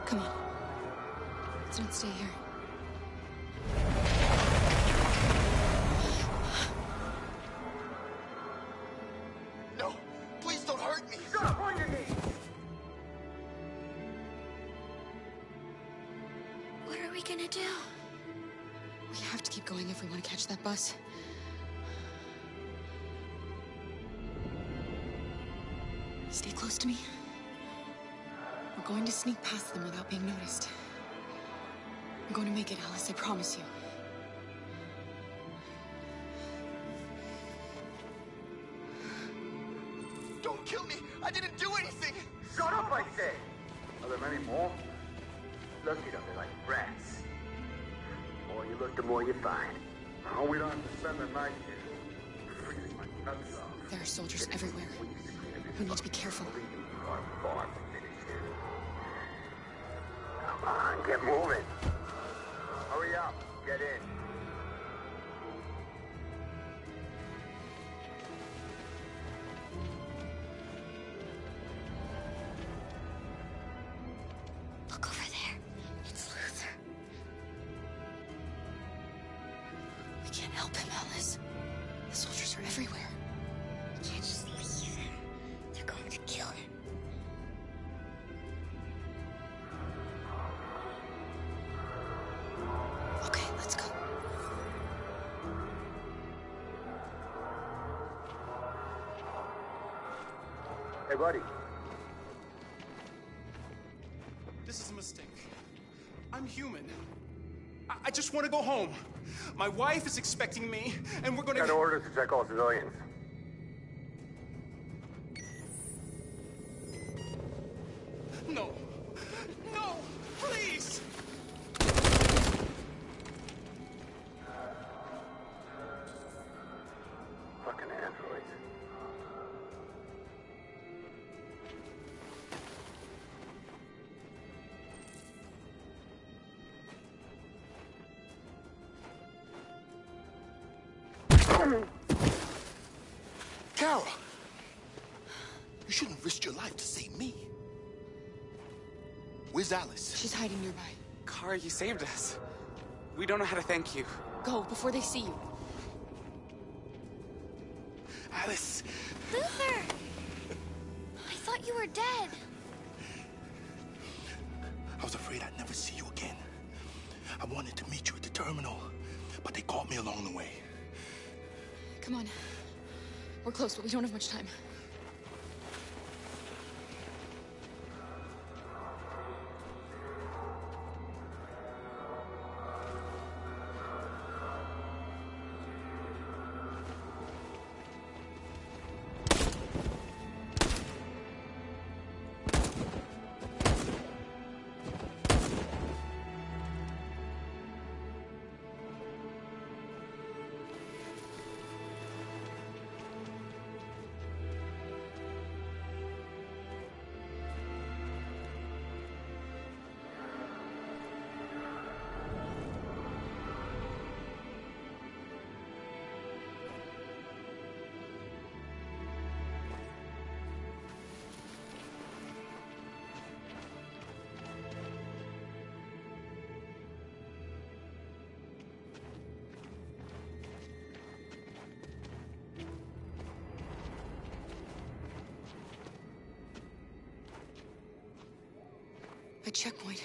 Come on. Let's not stay here. No! Please don't hurt me! Shut up on your knees! What are we gonna do? We have to keep going if we want to catch that bus. Stay close to me. We're going to sneak past them without being noticed. I'm going to make it, Alice, I promise you. Don't kill me! I didn't do anything! Shut up, I say! Are there many more? Look at them, they're like rats. The more you look, the more you find. Oh, we don't have to spend the night here. Freezing my nuts off. There are soldiers everywhere. We need to be careful. Come on, get moving. Hurry up, get in. Look over there. It's Luther. We can't help him, Alice. The soldiers are everywhere. We can't just leave him. They're going to kill him. Okay, let's go. Hey, buddy. This is a mistake. I'm human. I just want to go home. My wife is expecting me, and we're gonna... Got orders to check all civilians. No. No! Please! Fucking androids. Carol! You shouldn't risk your life to save me. Where's Alice? She's hiding nearby. Kara, you saved us. We don't know how to thank you. Go, before they see you. Alice! Luther! I thought you were dead. I was afraid I'd never see you again. I wanted to meet you at the terminal, but they caught me along the way. Come on. We're close, but we don't have much time. A checkpoint.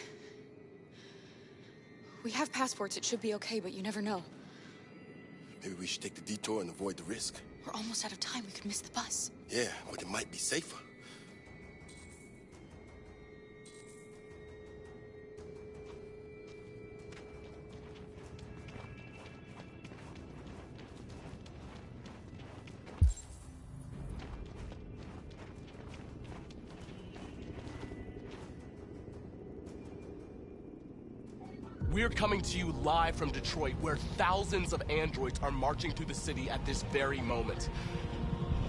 We have passports, it should be okay, but you never know. Maybe we should take the detour and avoid the risk. We're almost out of time, we could miss the bus. Yeah, but it might be safer. We're coming to you live from Detroit, where thousands of androids are marching through the city at this very moment.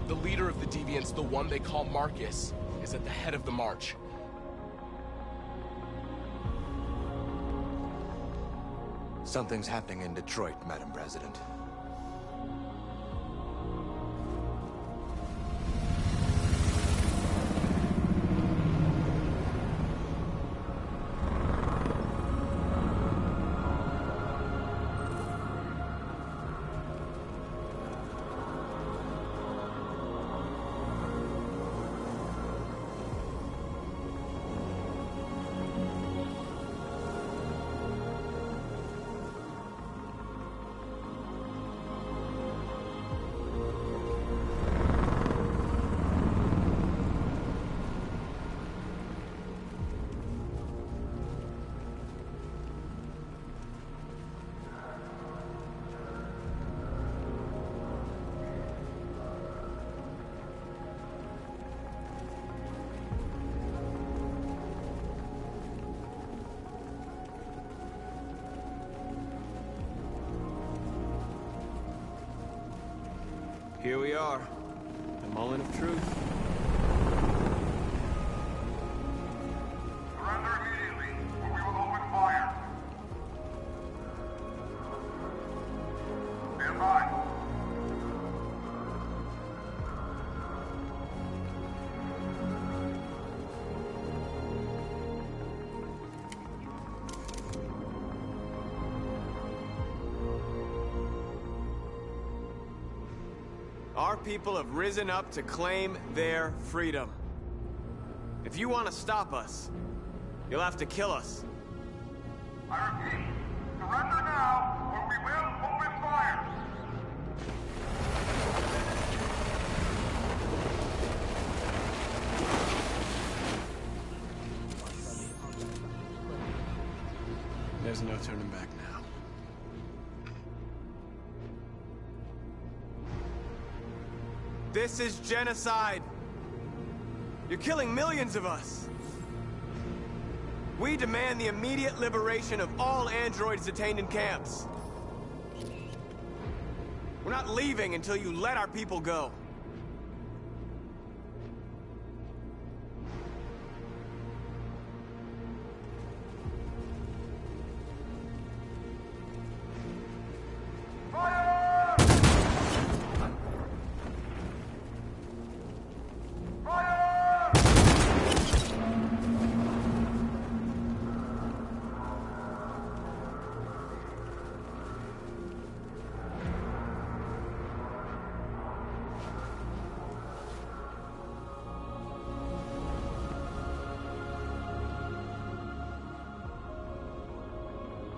The leader of the Deviants, the one they call Marcus, is at the head of the march. Something's happening in Detroit, Madam President. here we are. The moment of truth. Surrender immediately, or we will open fire. Stand by. Our people have risen up to claim their freedom. If you want to stop us, you'll have to kill us. I repeat, surrender now, or we will open fire. There's no turning back now. This is genocide. You're killing millions of us. We demand the immediate liberation of all androids detained in camps. We're not leaving until you let our people go.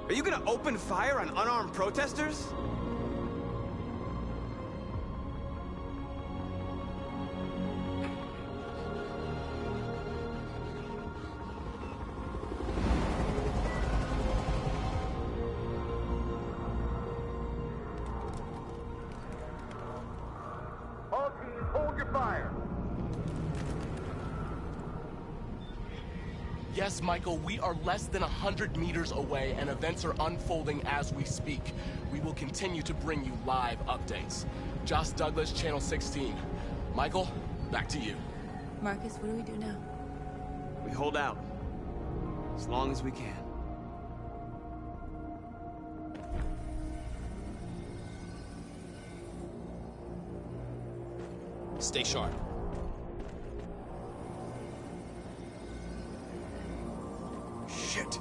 Are you gonna open fire on unarmed protesters? All teams, hold your fire. Yes, Michael, we are less than 100 meters away, and events are unfolding as we speak. We will continue to bring you live updates. Josh Douglas, Channel 16. Michael, back to you. Marcus, what do we do now? We hold out. As long as we can. Stay sharp. Shit.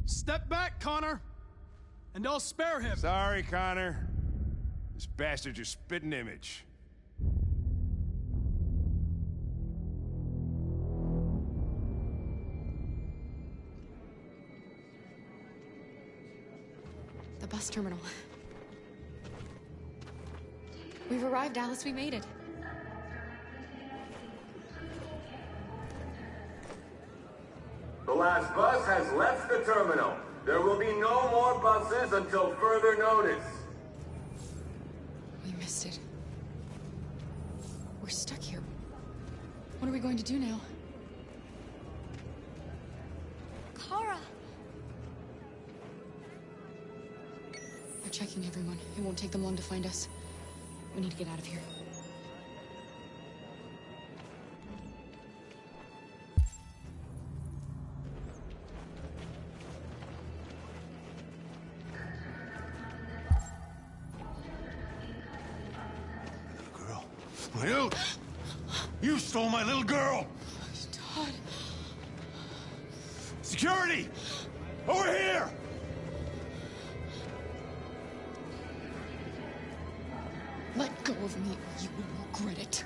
Step back, Connor, and I'll spare him. Sorry, Connor. This bastard's your spitting image. The bus terminal. We've arrived, Alice. We made it. The last bus has left the terminal. There will be no more buses until further notice. We missed it. We're stuck here. What are we going to do now? Kara! They're checking everyone. It won't take them long to find us. We need to get out of here. You! You stole my little girl! Todd. Security! Over here! Let go of me or you will regret it.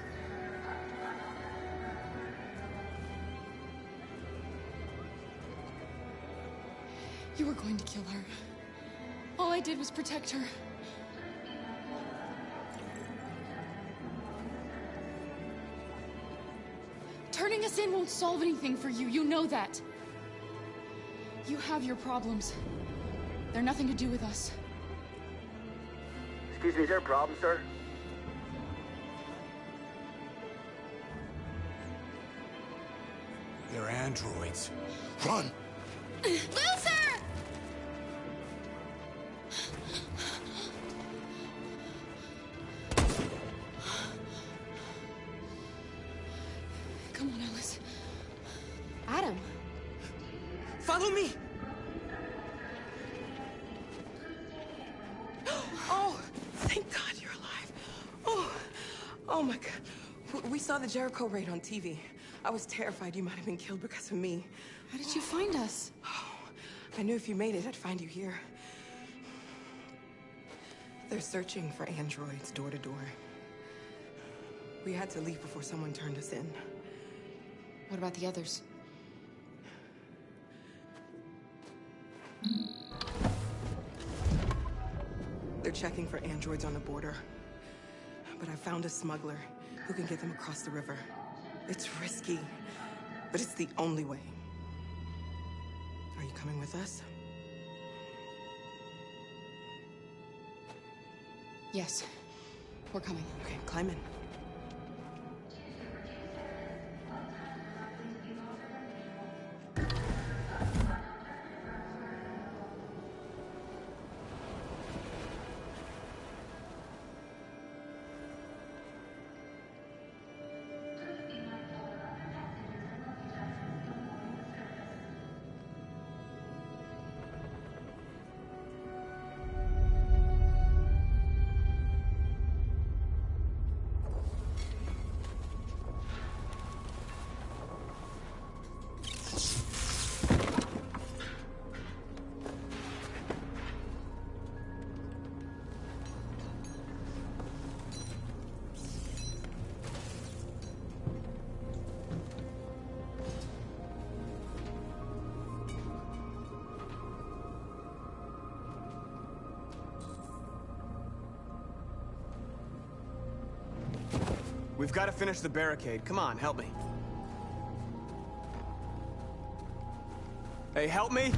You were going to kill her. All I did was protect her. Turning us in won't solve anything for you. You know that. You have your problems. They're nothing to do with us. Excuse me, is there a problem, sir? They're androids. Run! Luther! Come on, Alice. Adam. Follow me! Oh, thank God you're alive. Oh my God. We saw the Jericho raid on TV. I was terrified you might have been killed because of me. How did you find us? Oh, I knew if you made it, I'd find you here. They're searching for androids door to door. We had to leave before someone turned us in. What about the others? They're checking for androids on the border. But I found a smuggler who can get them across the river. It's risky, but it's the only way. Are you coming with us? Yes. We're coming. Okay, climb in. We've got to finish the barricade. Come on, help me. Hey, help me!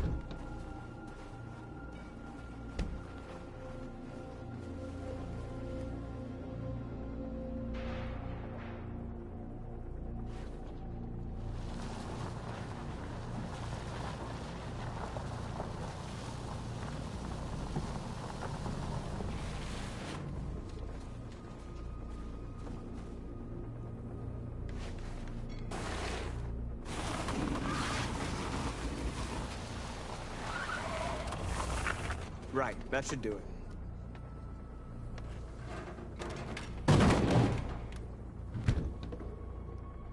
Right, that should do it.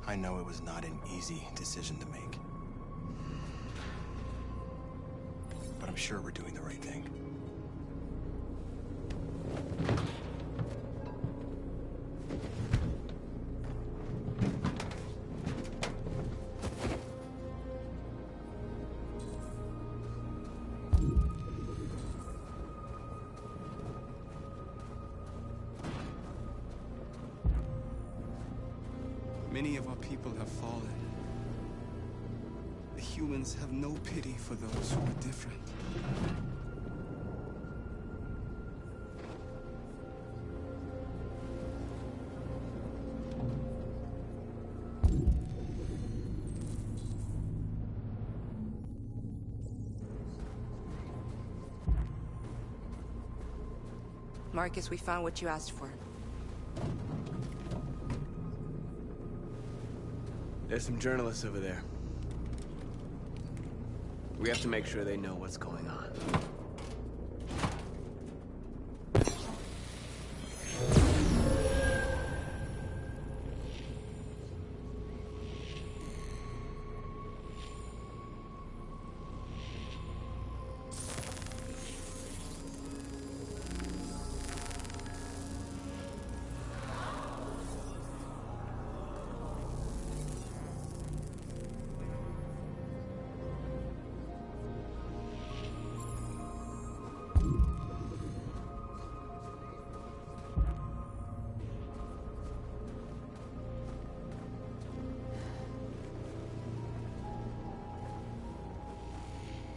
I know it was not an easy decision to make. But I'm sure we're doing the right thing. Many of our people have fallen. The humans have no pity for those who are different. Marcus, we found what you asked for. There's some journalists over there. We have to make sure they know what's going on.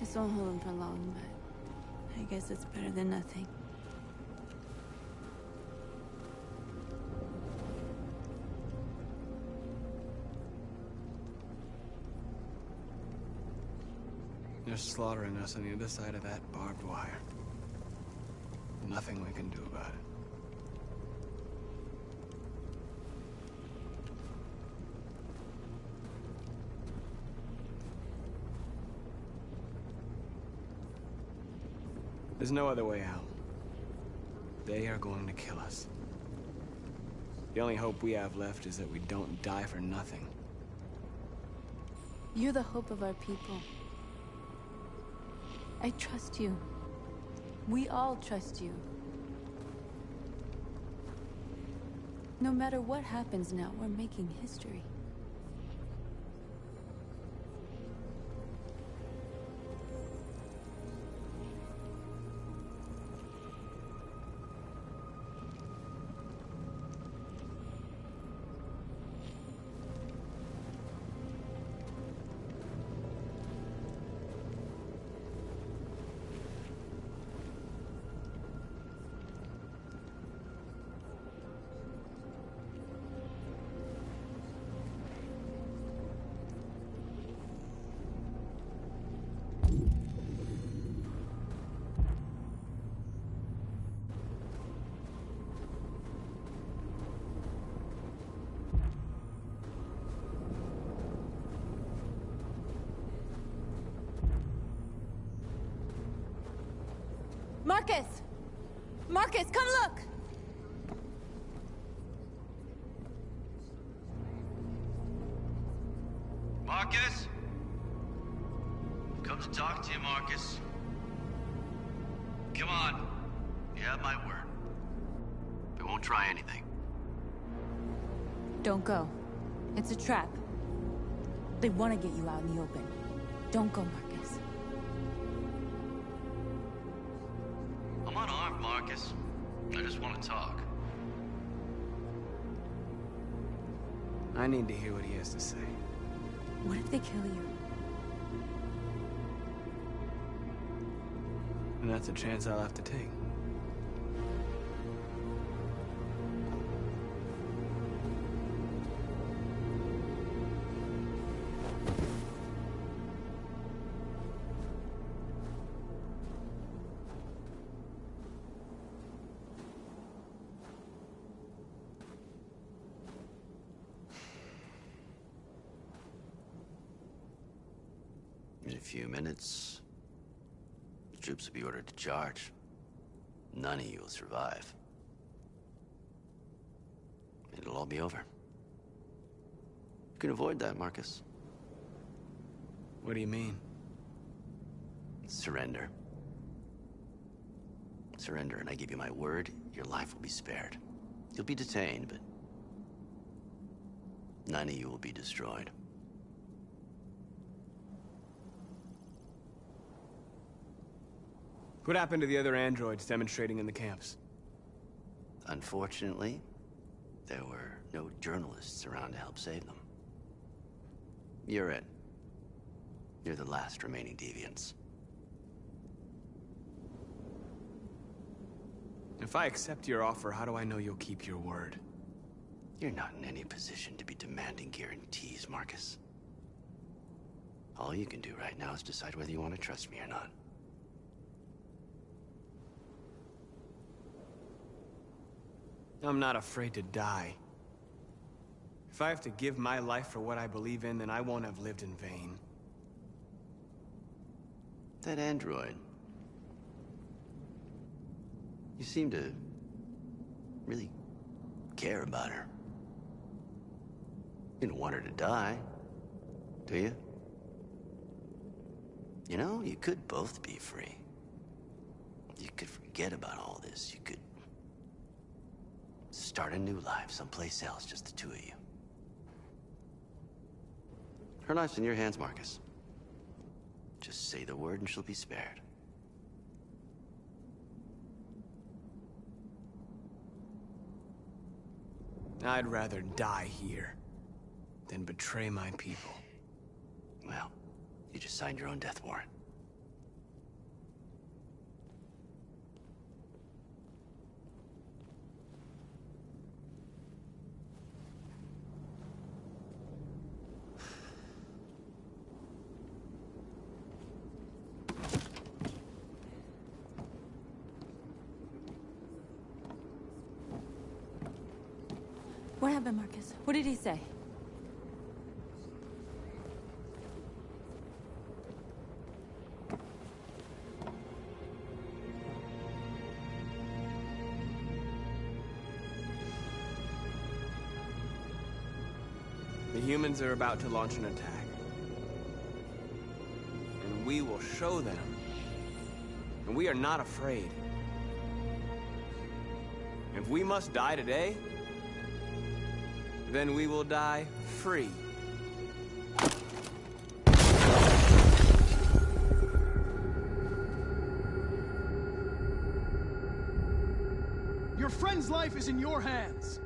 This won't hold him for long, but I guess it's better than nothing. They're slaughtering us on the other side of that barbed wire. Nothing we can do about it. There's no other way out. They are going to kill us. The only hope we have left is that we don't die for nothing. You're the hope of our people. I trust you. We all trust you. No matter what happens now, we're making history. Marcus! Marcus, come look! Marcus? Come to talk to you, Marcus. Come on. You have my word. We won't try anything. Don't go. It's a trap. They want to get you out in the open. Don't go, Marcus. I'm unarmed, Marcus. I just want to talk. I need to hear what he has to say. What if they kill you? And that's a chance I'll have to take. In a few minutes, the troops will be ordered to charge. None of you will survive. It'll all be over. You can avoid that, Marcus. What do you mean? Surrender. Surrender, and I give you my word, your life will be spared. You'll be detained, but none of you will be destroyed. What happened to the other androids demonstrating in the camps? Unfortunately, there were no journalists around to help save them. You're it. You're the last remaining deviants. If I accept your offer, how do I know you'll keep your word? You're not in any position to be demanding guarantees, Marcus. All you can do right now is decide whether you want to trust me or not. I'm not afraid to die. If I have to give my life for what I believe in, then I won't have lived in vain. That android. You seem to really care about her. You don't want her to die, do you? You know, you could both be free. You could forget about all this. You could start a new life someplace else, just the two of you. Her life's in your hands, Marcus. Just say the word and she'll be spared. I'd rather die here than betray my people. Well, you just signed your own death warrant. happened, Marcus? What did he say? The humans are about to launch an attack. And we will show them. And we are not afraid. If we must die today, then we will die free. Your friend's life is in your hands.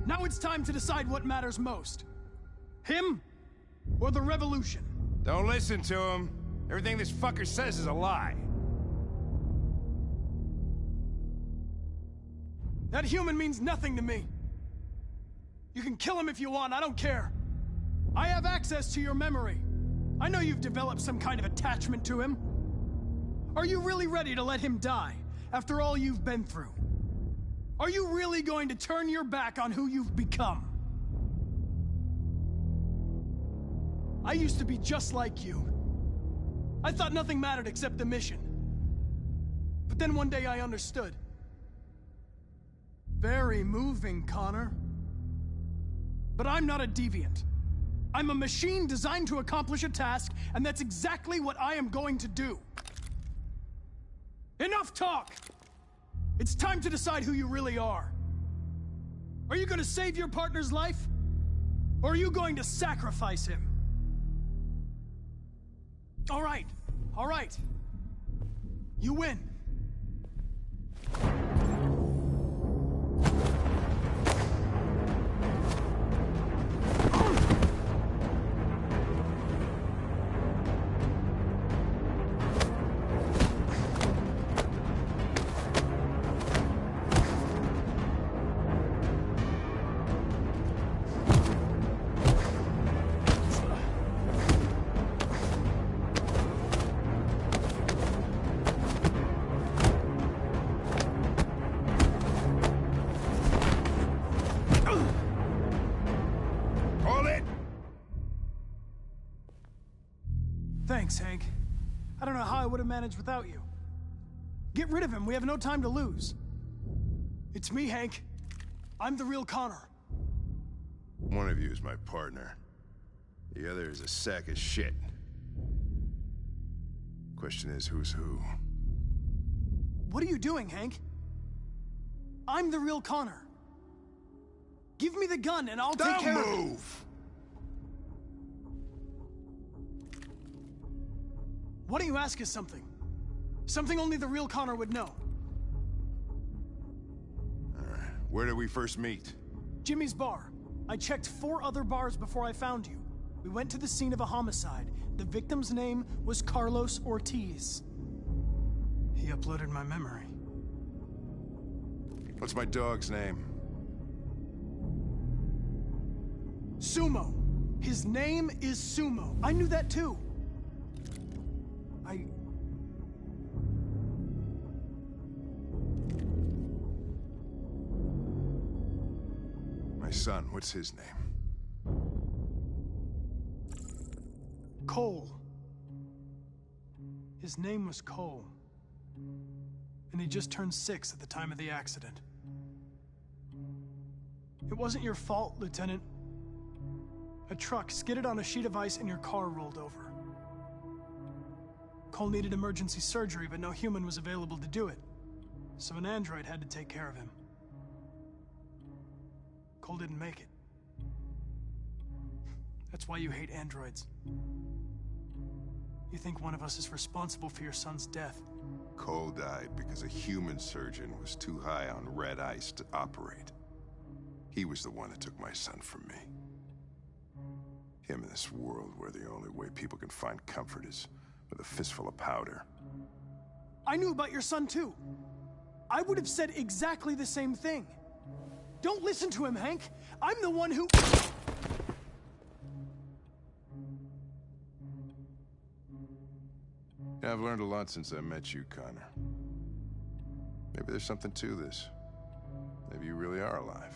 Now it's time to decide what matters most. Him or the revolution? Don't listen to him. Everything this fucker says is a lie. That human means nothing to me. You can kill him if you want, I don't care. I have access to your memory. I know you've developed some kind of attachment to him. Are you really ready to let him die after all you've been through? Are you really going to turn your back on who you've become? I used to be just like you. I thought nothing mattered except the mission. But then one day I understood. Very moving, Connor. But I'm not a deviant. I'm a machine designed to accomplish a task, and that's exactly what I am going to do. Enough talk! It's time to decide who you really are. Are you going to save your partner's life? Or are you going to sacrifice him? All right. You win. Thanks, Hank. I don't know how I would have managed without you. Get rid of him. We have no time to lose. It's me, Hank. I'm the real Connor. One of you is my partner. The other is a sack of shit. Question is, who's who? What are you doing, Hank? I'm the real Connor. Give me the gun and I'll take care of it. Don't move! Why don't you ask us something? Something only the real Connor would know. Alright, where did we first meet? Jimmy's bar. I checked 4 other bars before I found you. We went to the scene of a homicide. The victim's name was Carlos Ortiz. He uploaded my memory. What's my dog's name? Sumo. His name is Sumo. I knew that too. My son, what's his name? Cole. His name was Cole. And he just turned 6 at the time of the accident. It wasn't your fault, Lieutenant. A truck skidded on a sheet of ice and your car rolled over. Cole needed emergency surgery, but no human was available to do it. So an android had to take care of him. Cole didn't make it. That's why you hate androids. You think one of us is responsible for your son's death. Cole died because a human surgeon was too high on red ice to operate. He was the one that took my son from me. Him in this world where the only way people can find comfort is with a fistful of powder. I knew about your son too. I would have said exactly the same thing. Don't listen to him, Hank. I'm the one who... Yeah, I've learned a lot since I met you, Connor. Maybe there's something to this. Maybe you really are alive.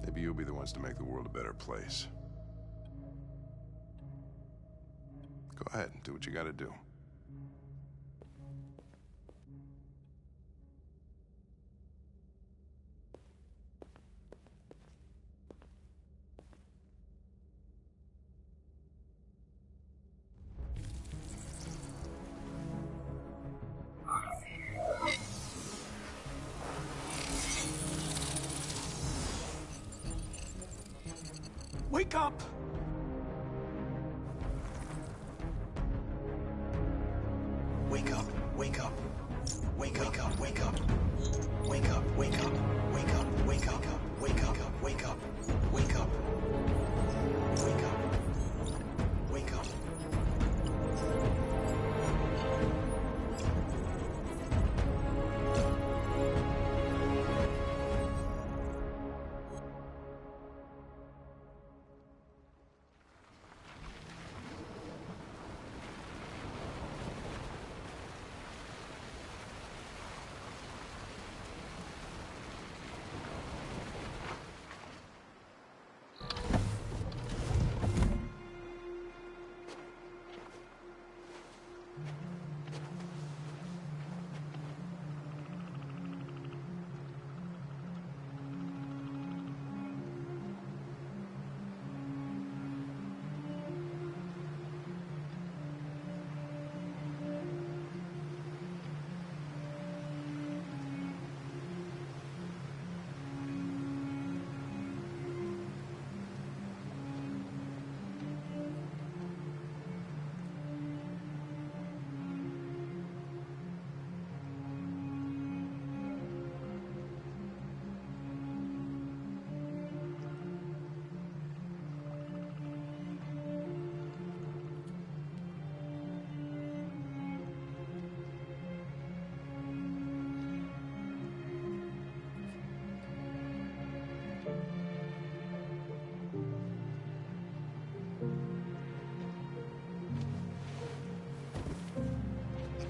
Maybe you'll be the ones to make the world a better place. Go ahead and do what you gotta do. Wake up! Wake up, wake up. Wake up, wake up. Wake up, wake up. Wake up, wake up. Wake up, wake up. Wake up. Wake up. Wake up.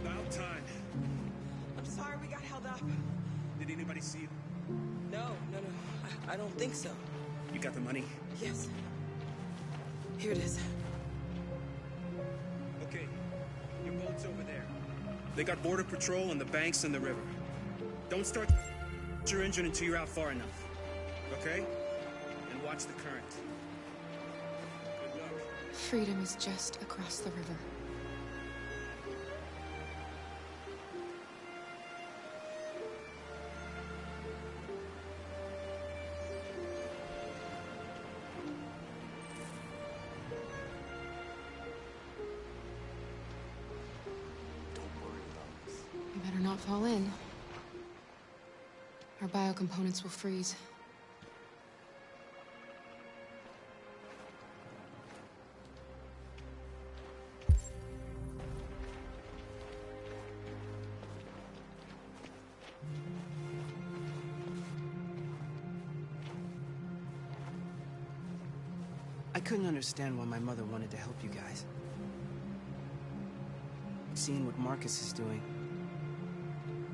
About time. I'm sorry we got held up. Did anybody see you? No. I don't think so. You got the money? Yes. Here it is. Okay. Your boat's over there. They got border patrol on the banks and the river. Don't start your engine until you're out far enough. Okay? And watch the current. Good luck. Freedom is just across the river. You better not fall in. Our biocomponents will freeze. I couldn't understand why my mother wanted to help you guys. Seeing what Marcus is doing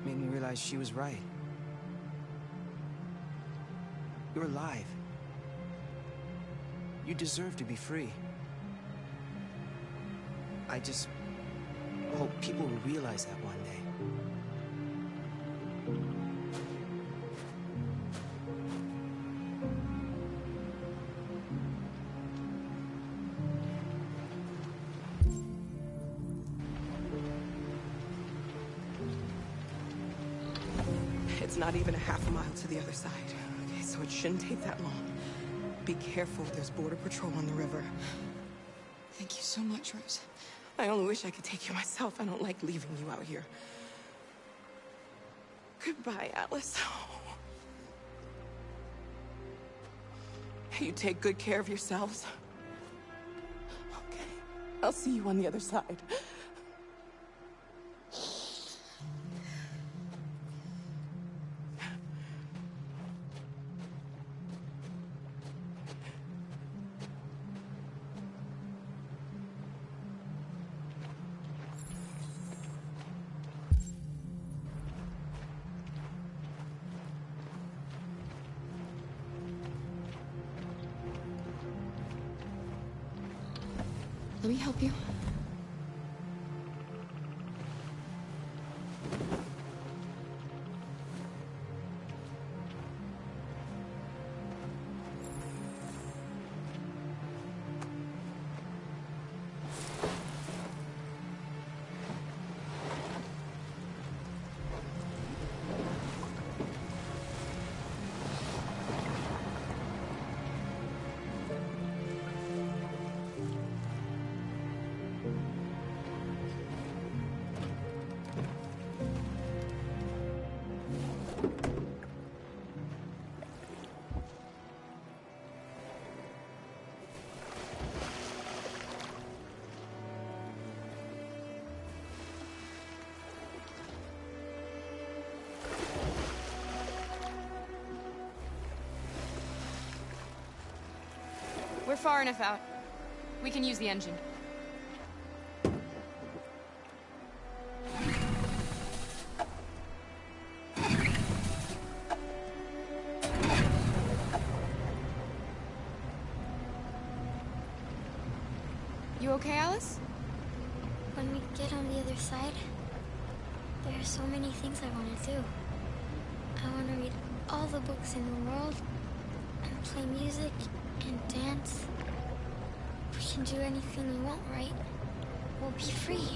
made me realize she was right. You're alive. You deserve to be free. I just hope people will realize that one day. It's not even a half a mile to the other side. Okay, so it shouldn't take that long. Be careful, there's border patrol on the river. Thank you so much, Rose. I only wish I could take you myself. I don't like leaving you out here. Goodbye, Alice. You take good care of yourselves. Okay, I'll see you on the other side. Let me help you. We're far enough out. We can use the engine. You okay, Alice? When we get on the other side, there are so many things I want to do. I want to read all the books in the world, and play music, and dance. We can do anything we want, right? We'll be free.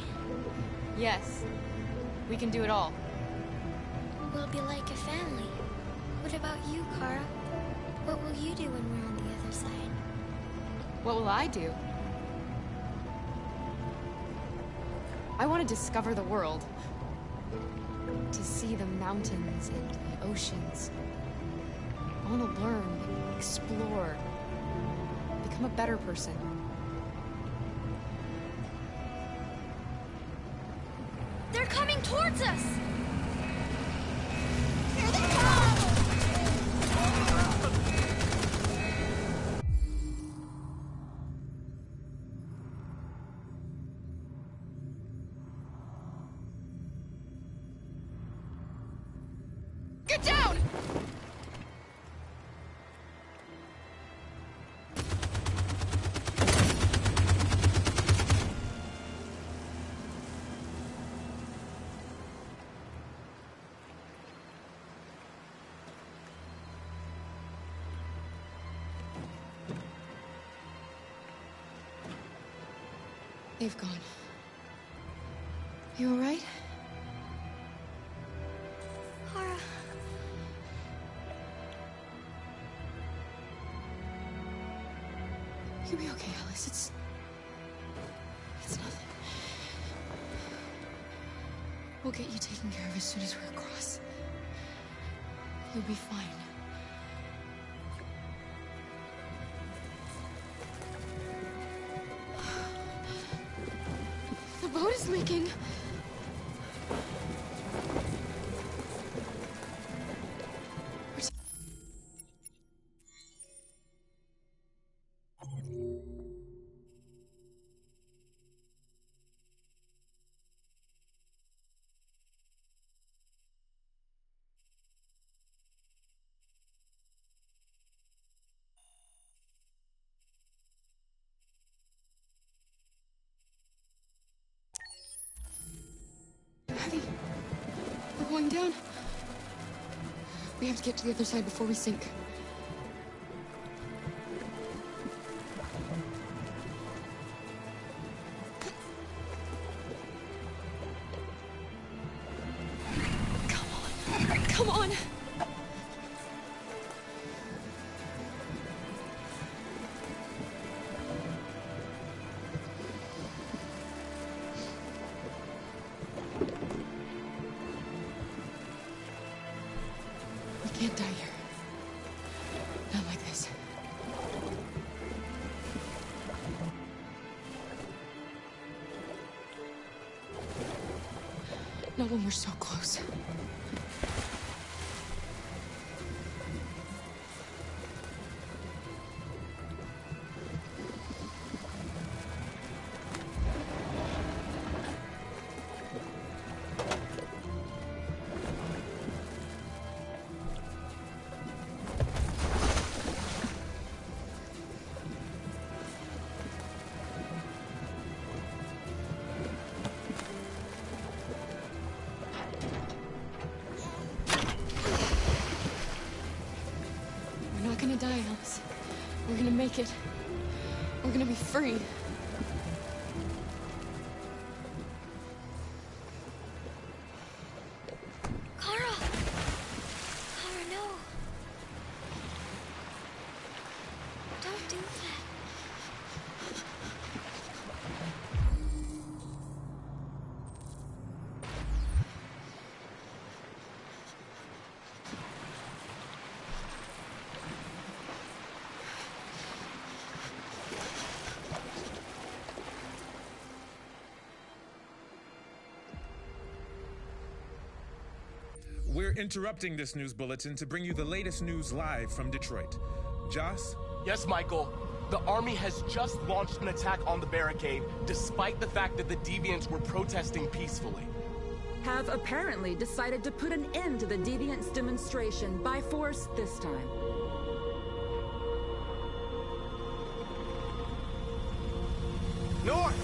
Yes. We can do it all. We'll be like a family. What about you, Kara? What will you do when we're on the other side? What will I do? I want to discover the world. To see the mountains and the oceans. I want to learn, explore, become a better person. They're coming towards us! Here they come! Get down! They've gone. You all right? Kara. You'll be okay, Alice. It's nothing. We'll get you taken care of as soon as we're across. You'll be fine. The boat is leaking. Heavy. We're going down. We have to get to the other side before we sink. Come on. Come on. We can't die here. Not like this. Not when we're so close. We're gonna make it. We're gonna be free. Kara! Kara, no. Don't do that. We're interrupting this news bulletin to bring you the latest news live from Detroit. Joss? Yes, Michael. The army has just launched an attack on the barricade, despite the fact that the Deviants were protesting peacefully. Have apparently decided to put an end to the Deviants' demonstration by force this time. North!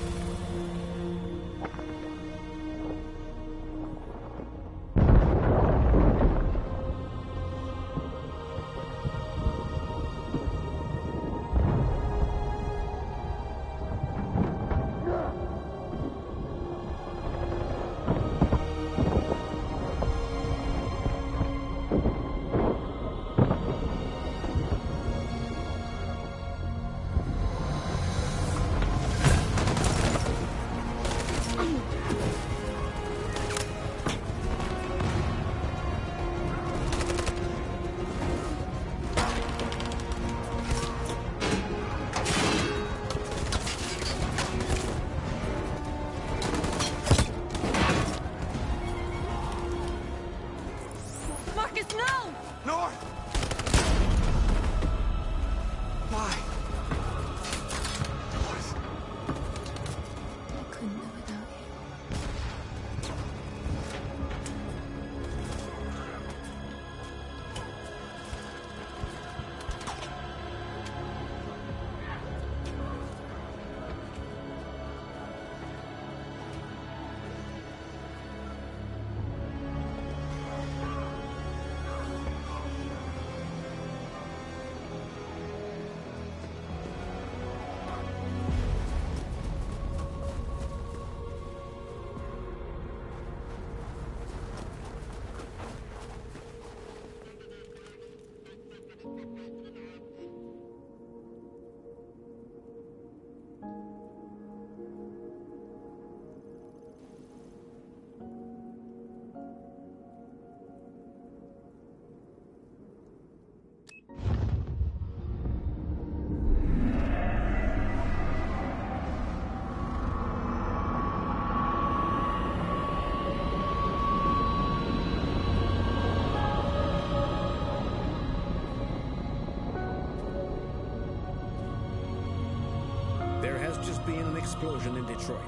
There has just been an explosion in Detroit.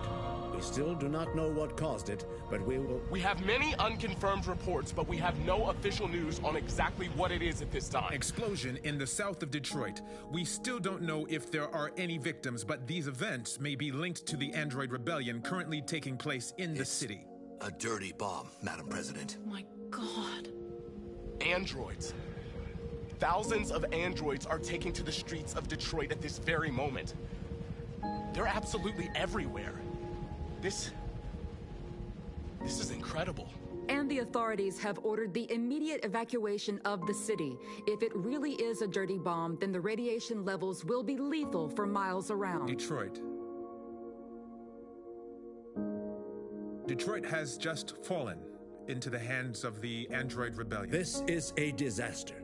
We still do not know what caused it, but we will... We have many unconfirmed reports, but we have no official news on exactly what it is at this time. Explosion in the south of Detroit. We still don't know if there are any victims, but these events may be linked to the Android rebellion currently taking place in the city. A dirty bomb, Madam President. My God. Androids. Thousands of androids are taking to the streets of Detroit at this very moment. They're absolutely everywhere. This is incredible. And the authorities have ordered the immediate evacuation of the city. If it really is a dirty bomb, then the radiation levels will be lethal for miles around. Detroit has just fallen into the hands of the Android rebellion. This is a disaster.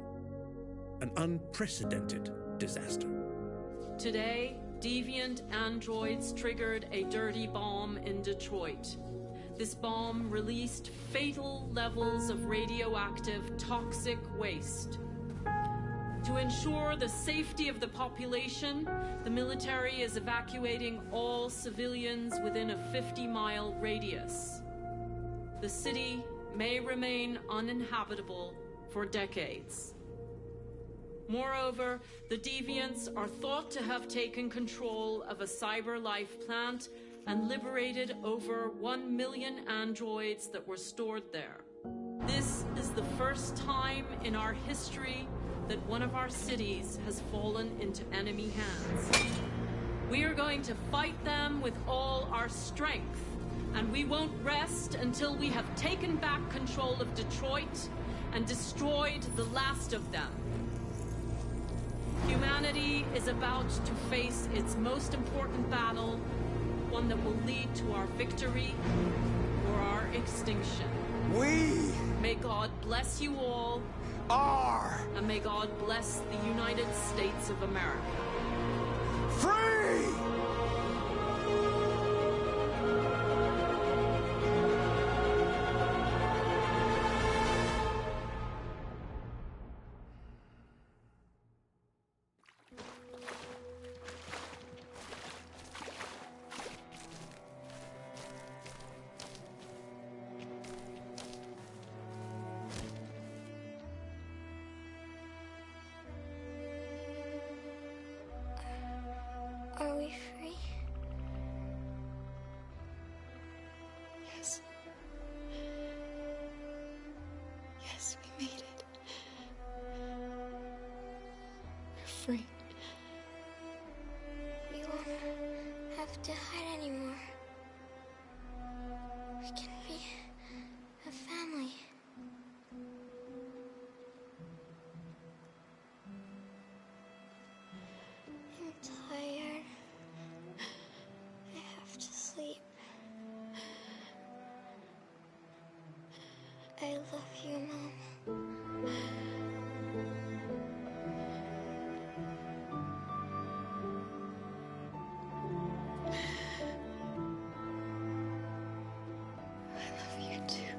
An unprecedented disaster. Today, deviant androids triggered a dirty bomb in Detroit. This bomb released fatal levels of radioactive toxic waste. To ensure the safety of the population, the military is evacuating all civilians within a 50-mile radius. The city may remain uninhabitable for decades. Moreover, the deviants are thought to have taken control of a cyber-life plant and liberated over 1 million androids that were stored there. This is is the first time in our history that one of our cities has fallen into enemy hands. We are going to fight them with all our strength, and we won't rest until we have taken back control of Detroit and destroyed the last of them. Humanity is about to face its most important battle, one that will lead to our victory or our extinction. May God bless you all. And may God bless the United States of America. Free! Are we free? Yes. Yes, we made it. We're free. We won't have to hide anymore. We can be a family. I'm tired. I have to sleep. I love you, Mom. I love you too.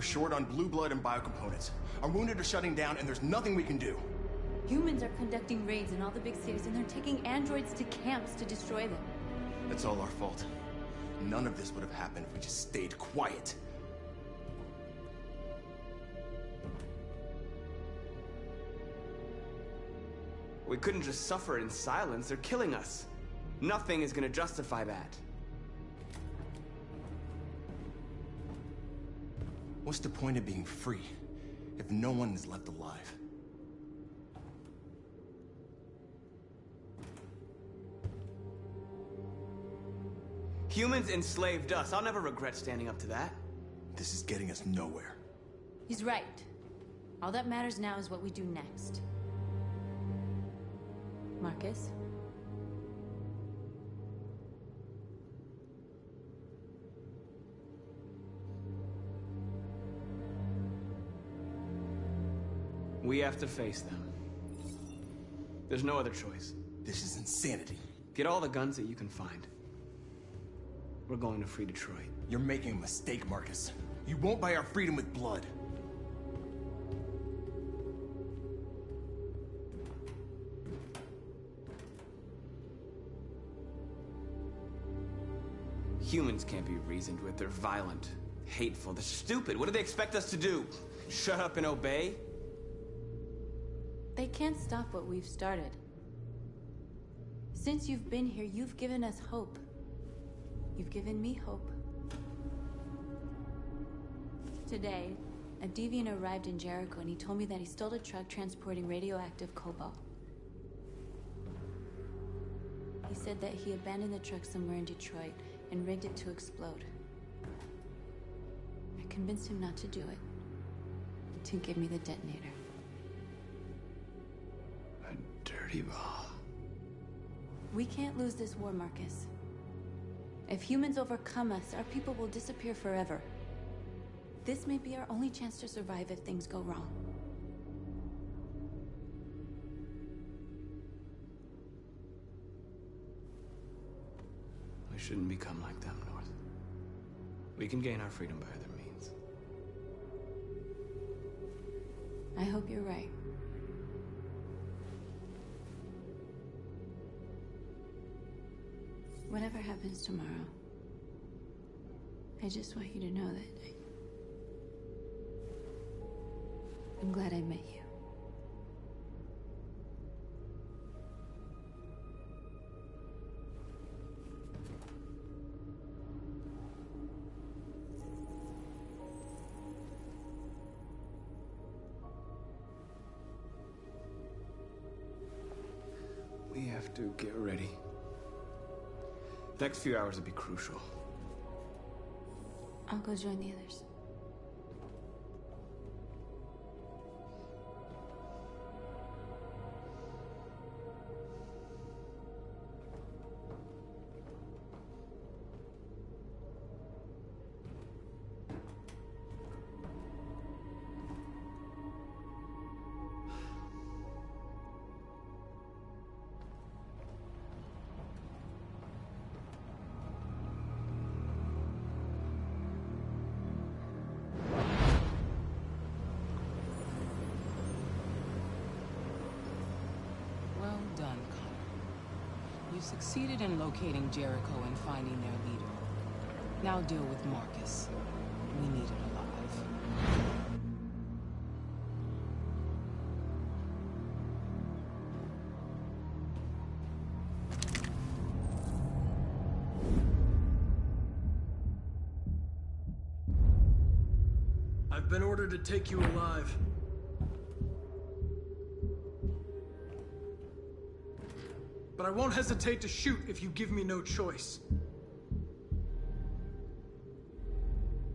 short on blue blood and biocomponents. Our wounded are shutting down, and there's nothing we can do. Humans are conducting raids in all the big cities, and they're taking androids to camps to destroy them. That's all our fault. None of this would have happened if we just stayed quiet. We couldn't just suffer in silence. They're killing us. Nothing is gonna justify that. What's the point of being free if no one is left alive? Humans enslaved us. I'll never regret standing up to that. This is getting us nowhere. He's right. All that matters now is what we do next. Marcus? We have to face them. There's no other choice. This is insanity. Get all the guns that you can find. We're going to free Detroit. You're making a mistake, Marcus. You won't buy our freedom with blood. Humans can't be reasoned with. They're violent, hateful, they're stupid. What do they expect us to do? Shut up and obey? They can't stop what we've started. Since you've been here, you've given us hope. You've given me hope. Today, a deviant arrived in Jericho and he told me that he stole a truck transporting radioactive cobalt. He said that he abandoned the truck somewhere in Detroit and rigged it to explode. I convinced him not to do it, to give me the detonator. A dirty bomb. We can't lose this war, Marcus. If humans overcome us, our people will disappear forever. This may be our only chance to survive if things go wrong. We shouldn't become like them, North. We can gain our freedom by other means. I hope you're right. Whatever happens tomorrow, I just want you to know that I'm glad I met you. We have to get ready. Next few hours will be crucial. I'll go join the others. Succeeded in locating Jericho and finding their leader. Now deal with Marcus. We need him alive. I've been ordered to take you alive. But I won't hesitate to shoot if you give me no choice.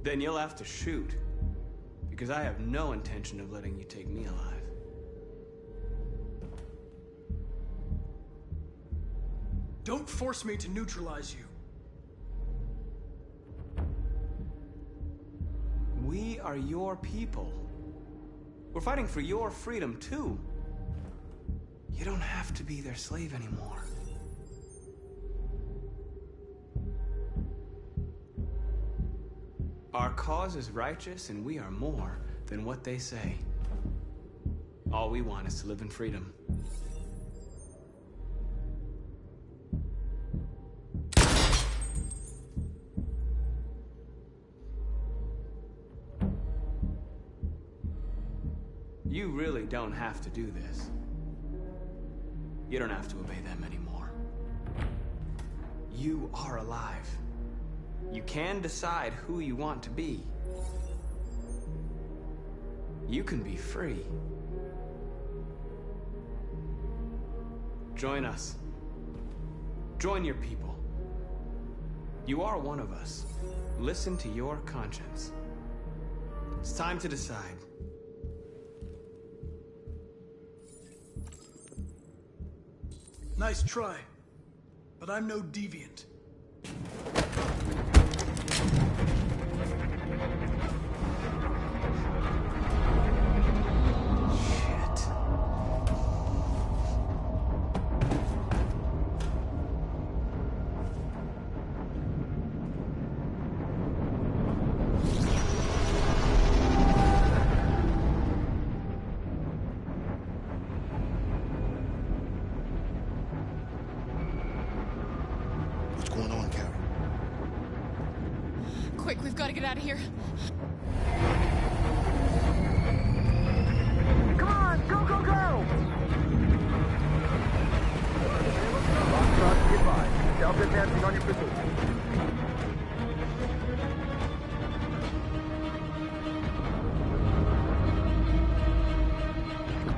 Then you'll have to shoot. Because I have no intention of letting you take me alive. Don't force me to neutralize you. We are your people. We're fighting for your freedom, too. You don't have to be their slave anymore. Our cause is righteous, and we are more than what they say. All we want is to live in freedom. You really don't have to do this. You don't have to obey them anymore. You are alive. You can decide who you want to be. You can be free. Join us. Join your people. You are one of us. Listen to your conscience. It's time to decide. Nice try, but I'm no deviant. Quick, we've got to get out of here. Come on, go, go, go! Goodbye. Self-advancing on your position.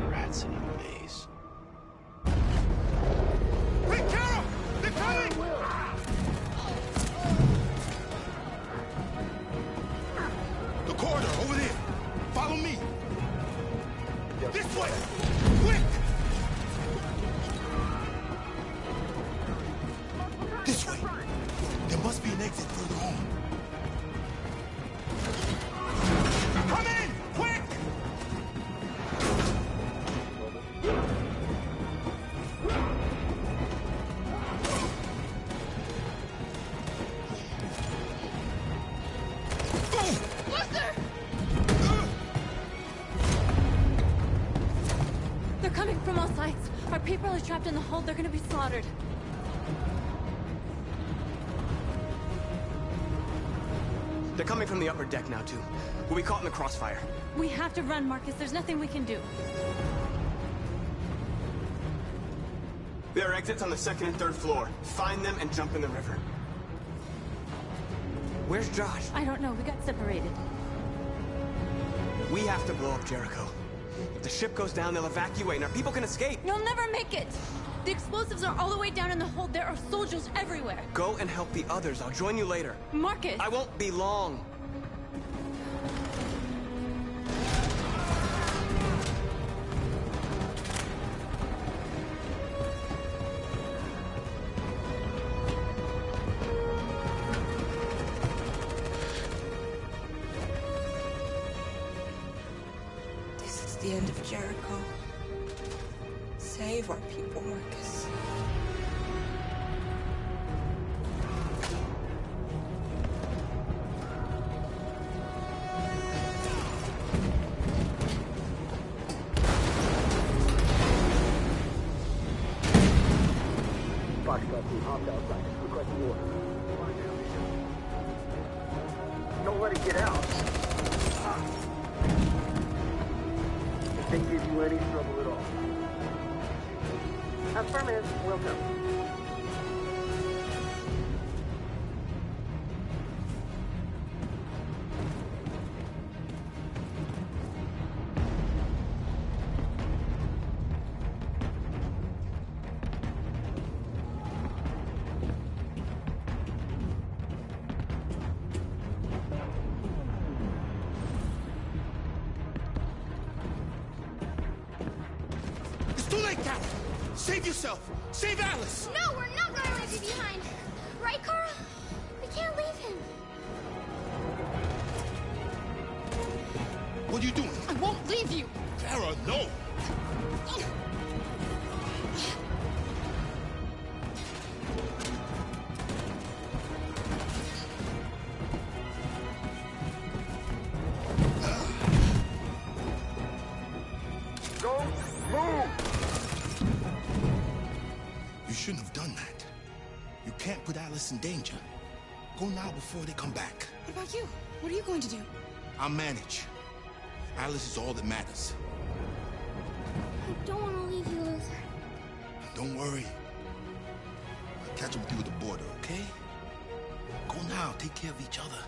Rats in a maze. Quick, Carol! They're coming! The corridor, over there. Follow me. This way! Quick! This way. There must be an exit further on. Come in! Quick! They're coming from all sides. Our people are trapped in the hold. They're gonna be slaughtered. They're coming from the upper deck now, too. We'll be caught in the crossfire. We have to run, Marcus. There's nothing we can do. There are exits on the second and third floor. Find them and jump in the river. Where's Josh? I don't know. We got separated. We have to blow up Jericho. If the ship goes down, they'll evacuate and our people can escape. You'll never make it! The explosives are all the way down in the hold. There are soldiers everywhere. Go and help the others. I'll join you later. Marcus! I won't be long. This is the end of Jericho. Save our people, Marcus. Foxtrot 2, hopped outside. Requesting order. Don't let it get out. If they give you any trouble at all. Affirmative. Welcome. It's too late, Carol. Save yourself. Save Alice. No, we're not gonna leave you behind. Right, Carl? We can't leave him. What are you doing? I won't leave you. Kara, no. shouldn't have done that. You can't put Alice in danger. Go now before they come back. What about you? What are you going to do? I'll manage. Alice is all that matters. I don't want to leave you, Luther. Don't worry. I'll catch up with you at the border, okay? Go now. Take care of each other.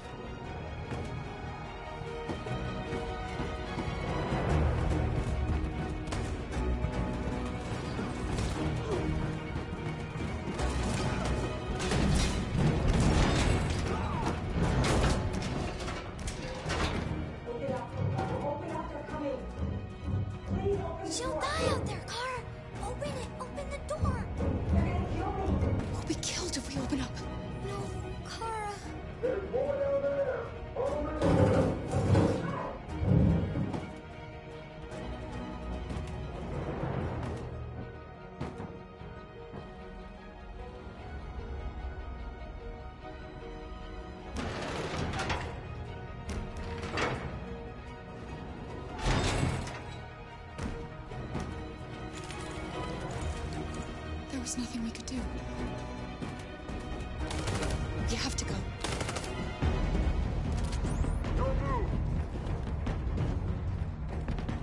She'll die out there, Kara. Open it. Open the door. They're gonna kill me. We'll be killed if we open up. No, Kara. There's more down there. There was nothing we could do. You have to go. Don't move.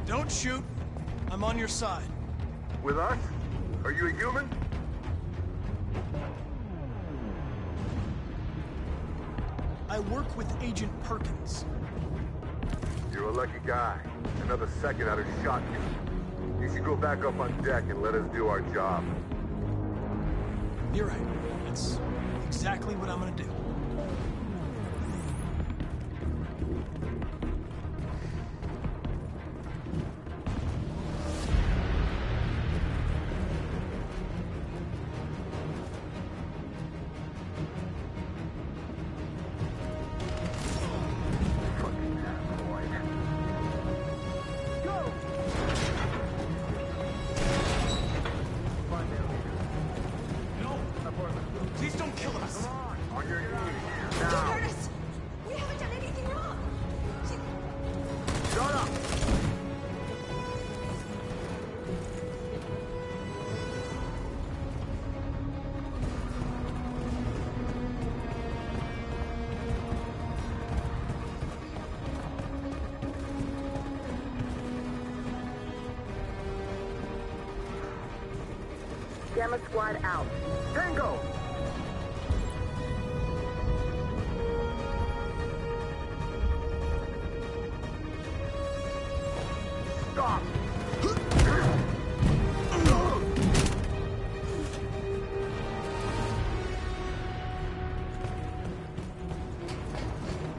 Don't shoot. I'm on your side. With us? Are you a human? I work with Agent Perkins. You're a lucky guy. Another second out of shot you. You should go back up on deck and let us do our job. You're right. That's exactly what I'm gonna do. Please don't kill us. On your knees. Don't Now. hurt us! We haven't done anything wrong! Shut up. Gamma squad out. Tango! Stop!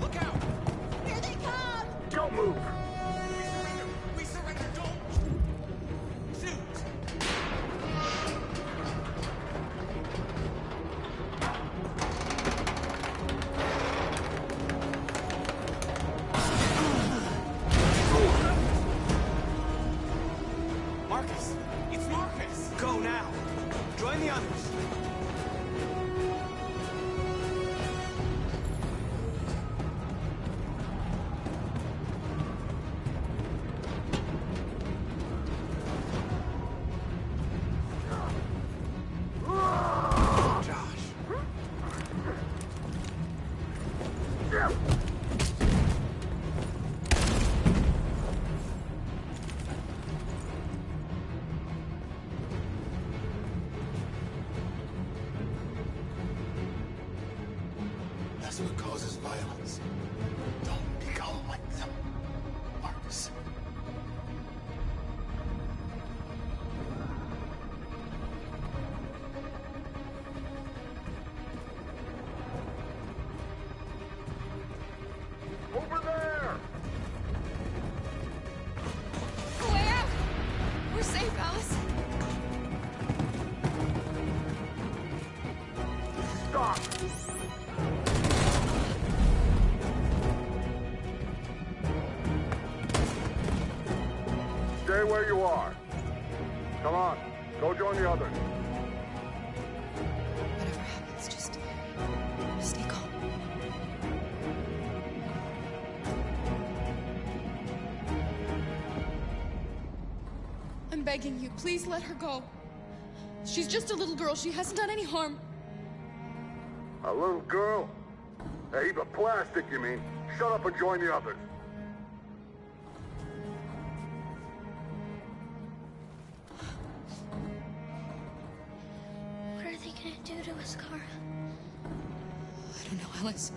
Look out! Here they come! Don't move! We surrender. Don't shoot. Marcus! It's Marcus! Go now. Join the others. That's what causes violence. Don't become like them, Marcus. Over there! Way out! We're safe, Alice. Stop! Stay where you are. Come on, go join the others. Whatever happens, just stay calm. I'm begging you, please let her go. She's just a little girl. She hasn't done any harm. A little girl? A heap of plastic, you mean? Shut up and join the others. What are they gonna do to us, Kara? I don't know, Alice.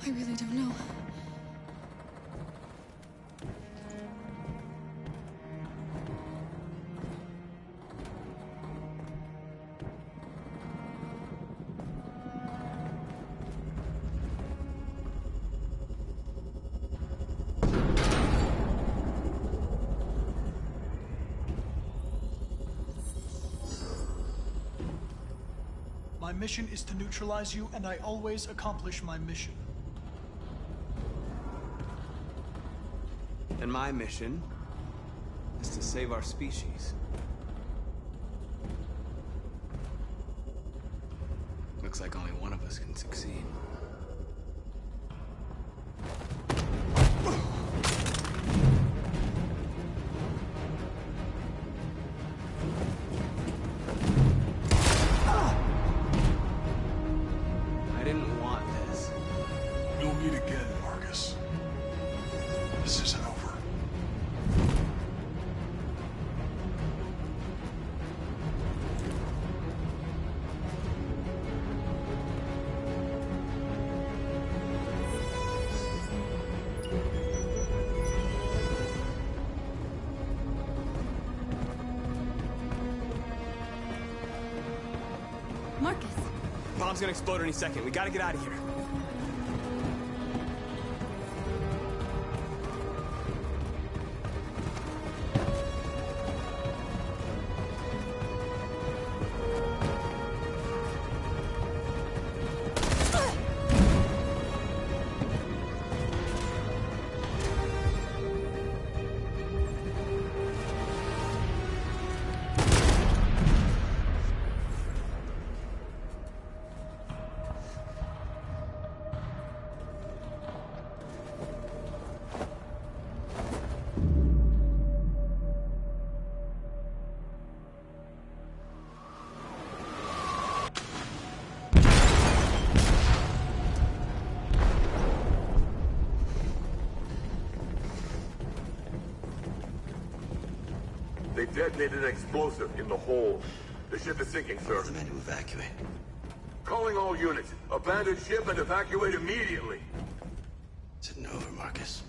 I really don't know. My mission is to neutralize you, and I always accomplish my mission. And my mission is to save our species. Looks like only one of us can succeed. I didn't want this. You'll meet again, Marcus. This isn't over. Marcus! Bomb's gonna explode any second. We gotta get out of here. They detonated an explosive in the hold. The ship is sinking, sir. The men to evacuate. Calling all units. Abandon ship and evacuate immediately. Is it over, Marcus?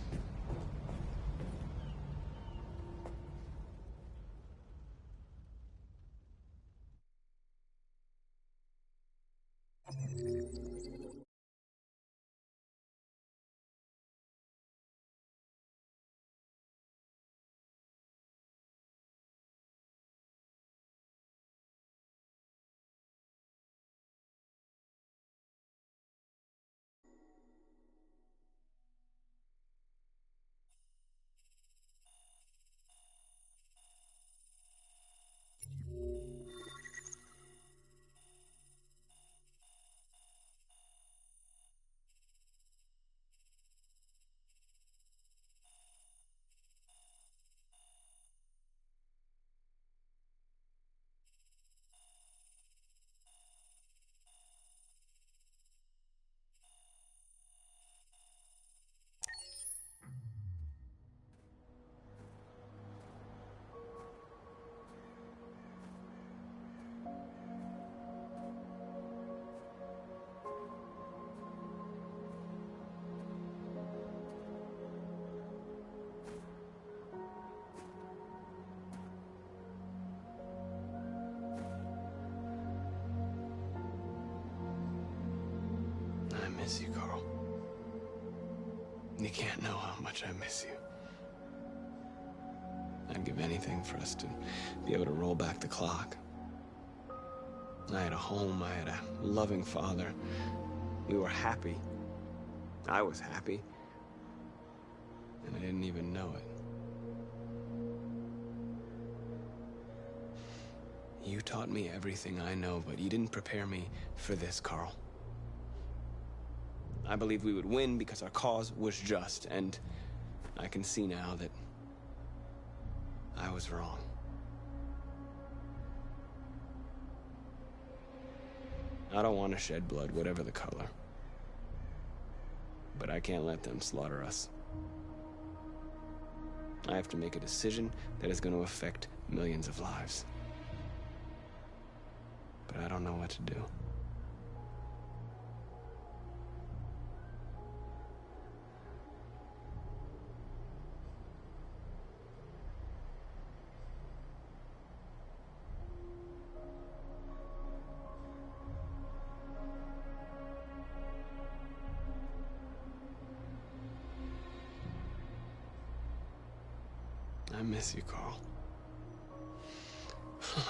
I miss you, Carl. You can't know how much I miss you. I'd give anything for us to be able to roll back the clock. I had a home, I had a loving father. We were happy. I was happy. And I didn't even know it. You taught me everything I know, but you didn't prepare me for this, Carl. I believed we would win because our cause was just, and I can see now that I was wrong. I don't want to shed blood, whatever the color. But I can't let them slaughter us. I have to make a decision that is going to affect millions of lives. But I don't know what to do. I miss you, Carl.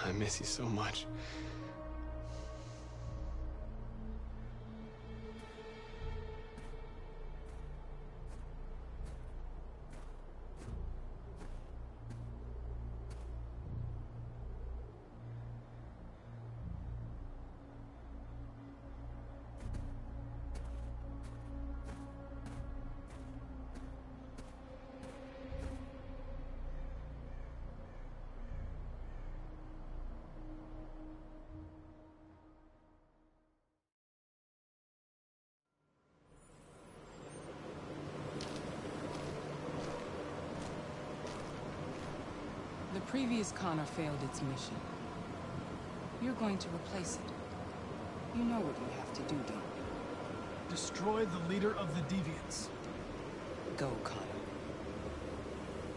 I miss you so much. The previous Connor failed its mission. You're going to replace it. You know what you have to do, don't you? Destroy the leader of the Deviants. Go, Connor.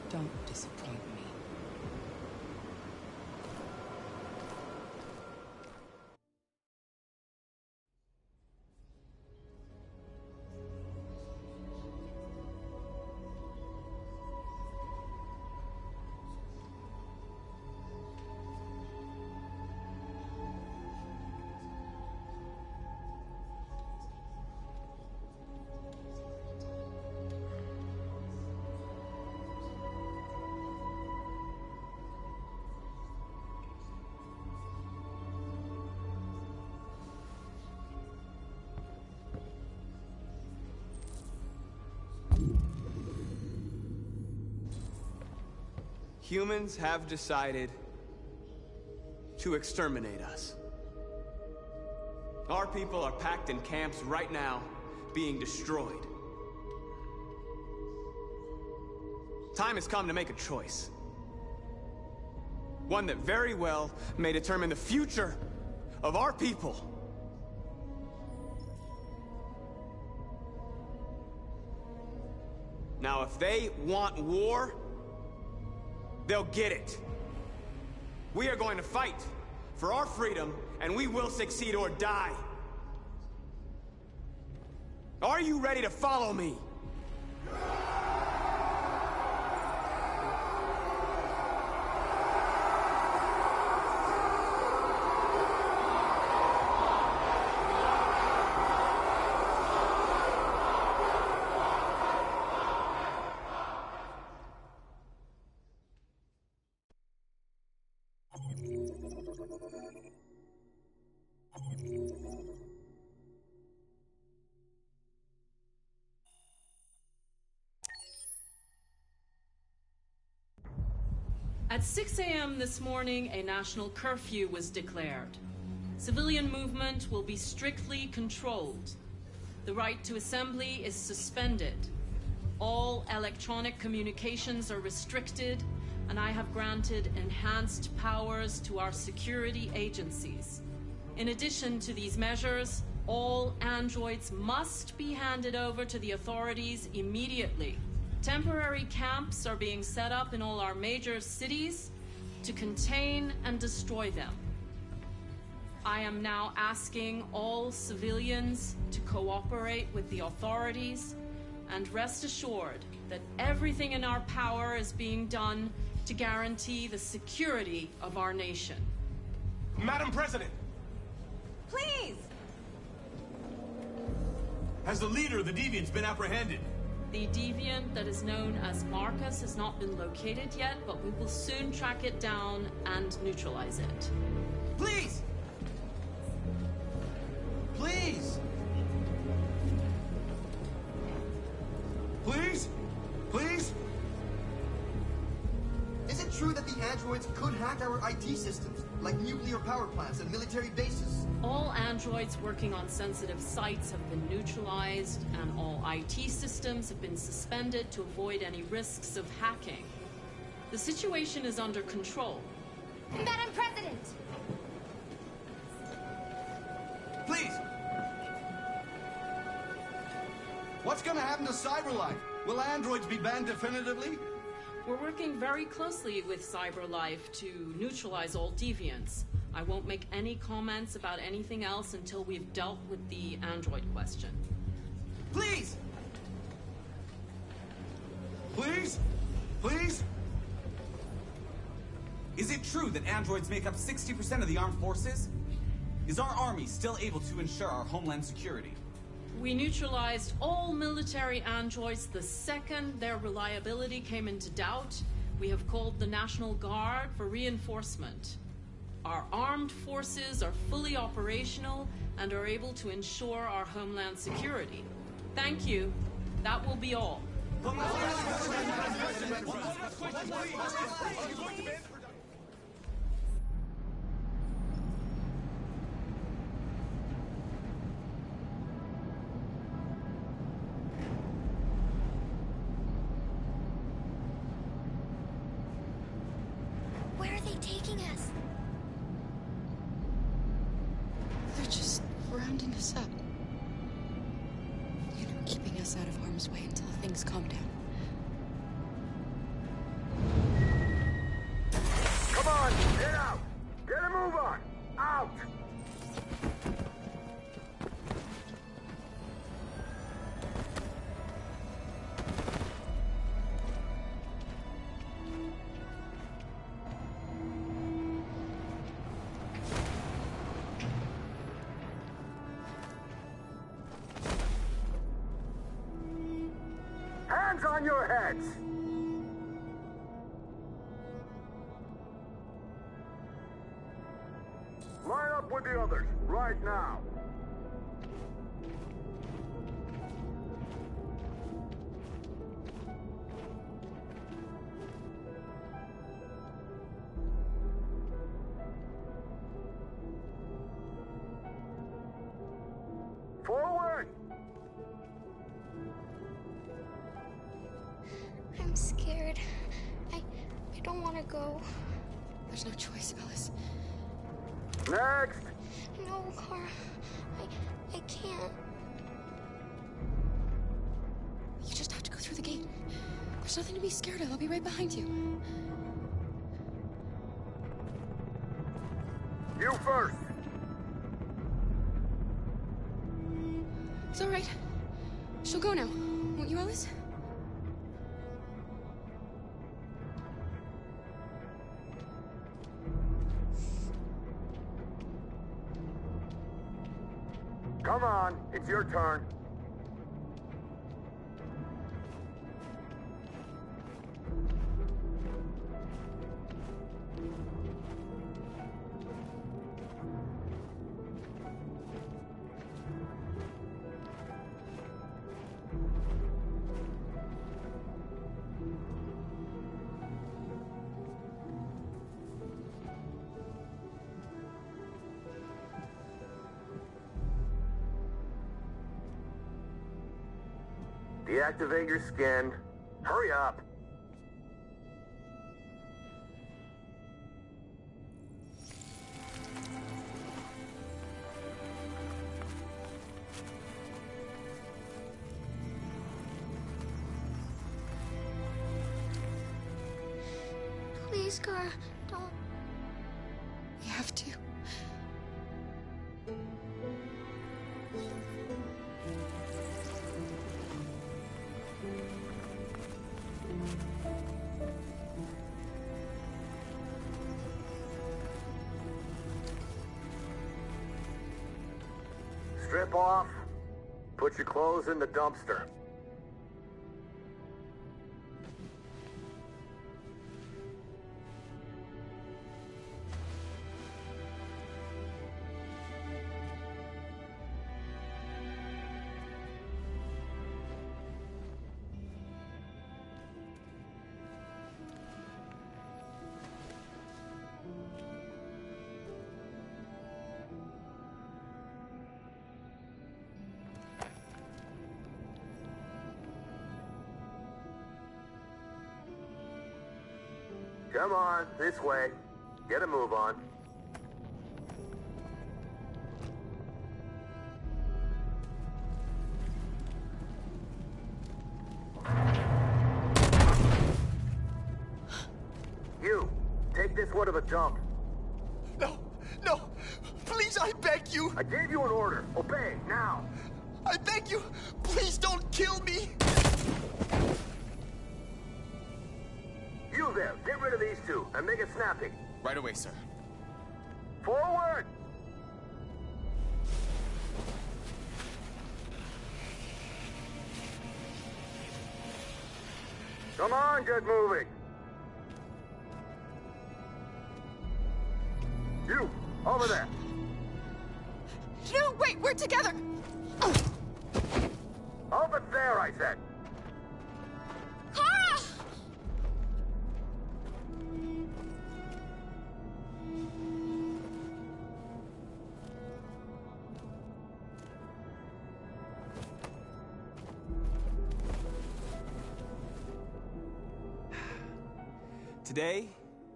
Don't disappoint me. Humans have decided to exterminate us. Our people are packed in camps right now, being destroyed. Time has come to make a choice. One that very well may determine the future of our people. Now, if they want war, they'll get it. We are going to fight for our freedom, and we will succeed or die. Are you ready to follow me? At 6 a.m. this morning, a national curfew was declared. Civilian movement will be strictly controlled. The right to assembly is suspended. All electronic communications are restricted, and I have granted enhanced powers to our security agencies. In addition to these measures, all androids must be handed over to the authorities immediately. Temporary camps are being set up in all our major cities to contain and destroy them. I am now asking all civilians to cooperate with the authorities and rest assured that everything in our power is being done to guarantee the security of our nation. Madam President! Please! Has the leader of the Deviants been apprehended? The deviant that is known as Marcus has not been located yet, but we will soon track it down and neutralize it. Please! Please! Please? Please? Is it true that the androids could hack our IT systems, like nuclear power plants and military bases? All androids working on sensitive sites have been neutralized, and all IT systems have been suspended to avoid any risks of hacking. The situation is under control. Madam President! Please! What's gonna happen to CyberLife? Will androids be banned definitively? We're working very closely with CyberLife to neutralize all deviants. I won't make any comments about anything else until we've dealt with the android question. Please! Please? Please? Is it true that androids make up 60% of the armed forces? Is our army still able to ensure our homeland security? We neutralized all military androids the second their reliability came into doubt. We have called the National Guard for reinforcement. Our armed forces are fully operational and are able to ensure our homeland security. Thank you. That will be all. Where are they taking us? They're just rounding us up. You know, keeping us out of harm's way until things calm down. Come on, get out! Get a move on! Out! Hands on your heads! Line up with the others, right now. Forward! I'm scared. I don't want to go. There's no choice, Alice. Next! No, Kara. I can't. You just have to go through the gate. There's nothing to be scared of. I'll be right behind you. You first! It's all right. She'll go now. Won't you, Alice? Come on, it's your turn. Deactivate your skin. Hurry up. Please, Kara, don't. You have to. Strip off. Put your clothes in the dumpster. Come on, this way. Get a move on. You, take this one to the dump. No, no, please, I beg you. I gave you an order. Obey, now. I beg you, please don't kill me. You there, get rid of these two, and make it snappy. Right away, sir. Forward! Come on, get moving. You, over there. No, wait, we're together. Over there, I said. Kara! Today,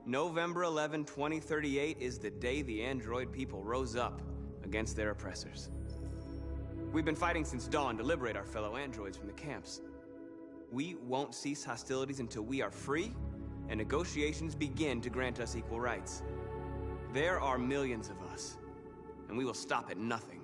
November 11, 2038, is the day the android people rose up against their oppressors. We've been fighting since dawn to liberate our fellow androids from the camps. We won't cease hostilities until we are free and negotiations begin to grant us equal rights. There are millions of us, and we will stop at nothing.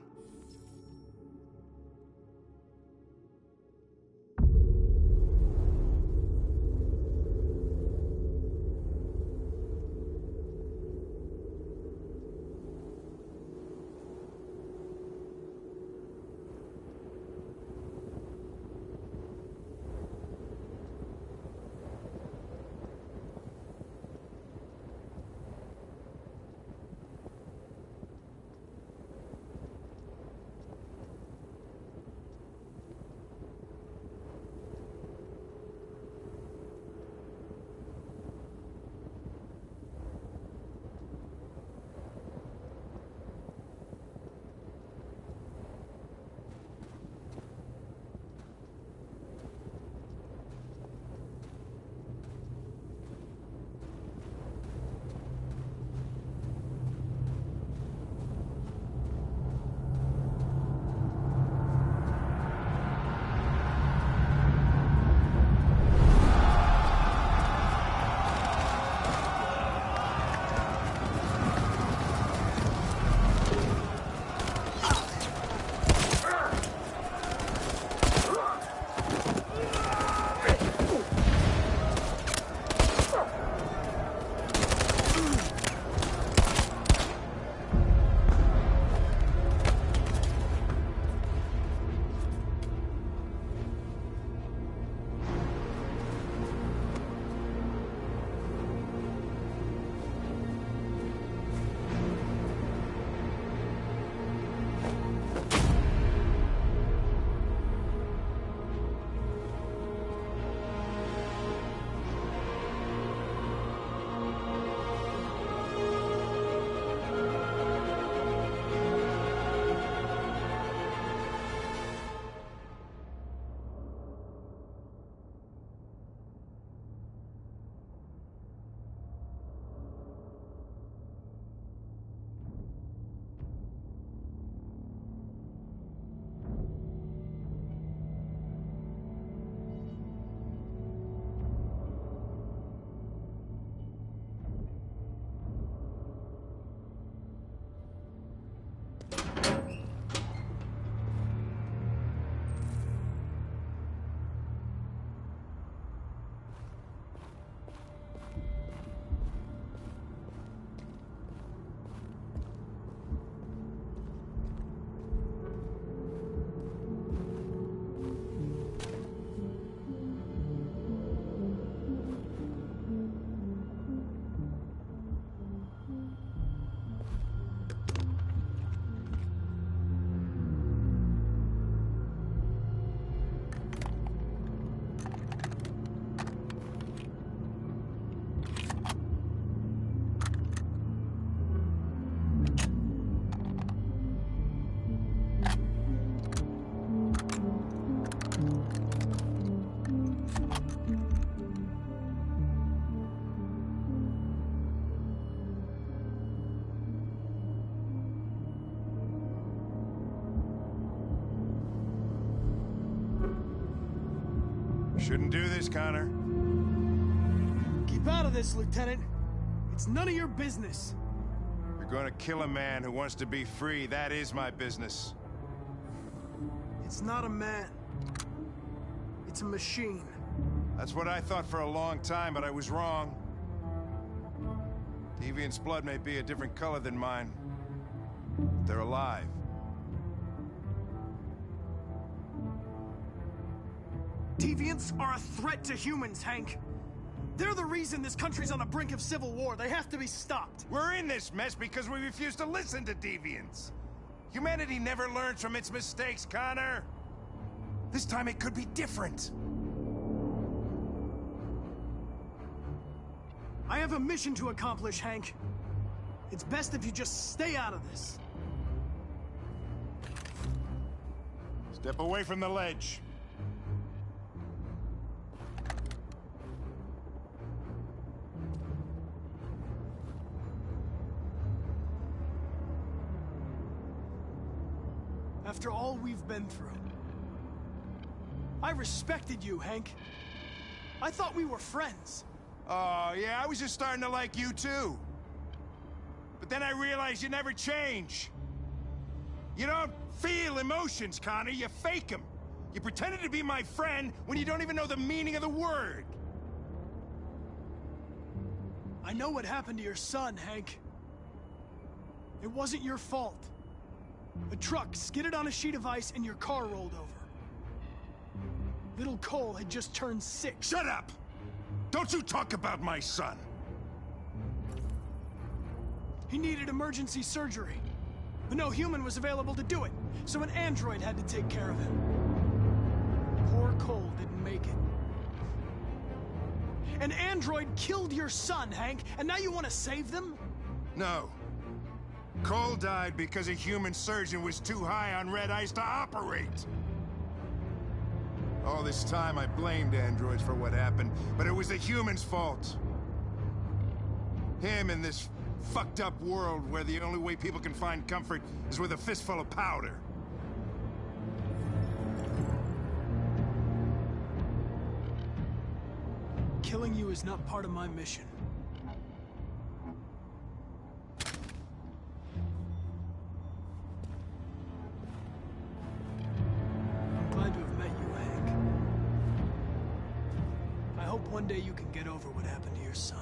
Shouldn't do this, Connor. Keep out of this, Lieutenant. It's none of your business. You're gonna kill a man who wants to be free. That is my business. It's not a man. It's a machine. That's what I thought for a long time, but I was wrong. Deviant's blood may be a different color than mine. But they're alive. Deviants are a threat to humans, Hank. They're the reason this country's on the brink of civil war. They have to be stopped. We're in this mess because we refuse to listen to deviants. Humanity never learns from its mistakes, Connor. This time it could be different. I have a mission to accomplish, Hank. It's best if you just stay out of this. Step away from the ledge. After all we've been through, I respected you, Hank. I thought we were friends. Oh, yeah, I was just starting to like you, too. But then I realized you never change. You don't feel emotions, Connor. You fake them. You pretended to be my friend when you don't even know the meaning of the word. I know what happened to your son, Hank. It wasn't your fault. A truck skidded on a sheet of ice and your car rolled over. Little Cole had just turned 6. Shut up! Don't you talk about my son! He needed emergency surgery, but no human was available to do it, so an android had to take care of him. Poor Cole didn't make it. An android killed your son, Hank, and now you want to save them? No. Cole died because a human surgeon was too high on red ice to operate. All this time I blamed androids for what happened, but it was the humans' fault. Him in this fucked up world where the only way people can find comfort is with a fistful of powder. Killing you is not part of my mission. I'm glad to have met you, Hank. I hope one day you can get over what happened to your son.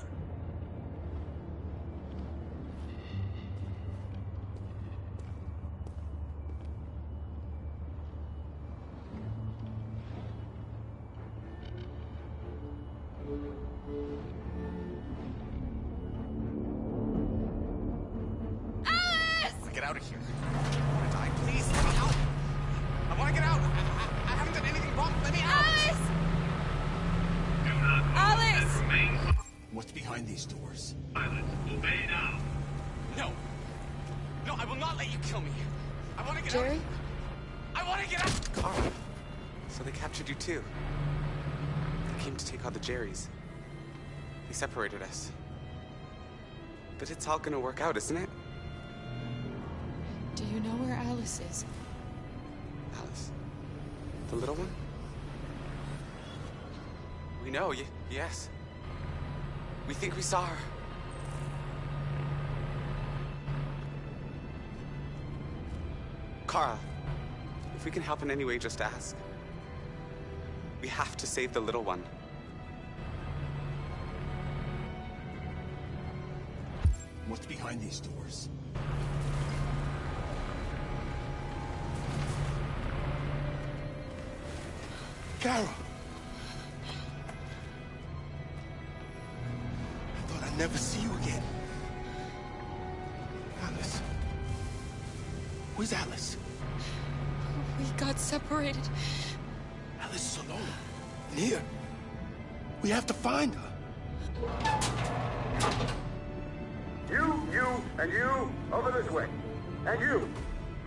Get out of here. I want to die. Please, let me out. I want to get out. I haven't done anything wrong. Let me out. Alice! What's behind these doors? Silence. Obey now. No. No, I will not let you kill me. I want to get Jerry? out. I want to get out. Carl. So they captured you too. They came to take out the Jerrys. They separated us. But it's all gonna work out, isn't it? Do you know where Alice is? Alice? The little one? We know, yes. We think we saw her. Carl, if we can help in any way, just ask. We have to save the little one. What's behind these doors? Carol! I thought I'd never see you again. Alice. Where's Alice? We got separated. Alice is alone. And here. We have to find her. You, and you, over this way. And you.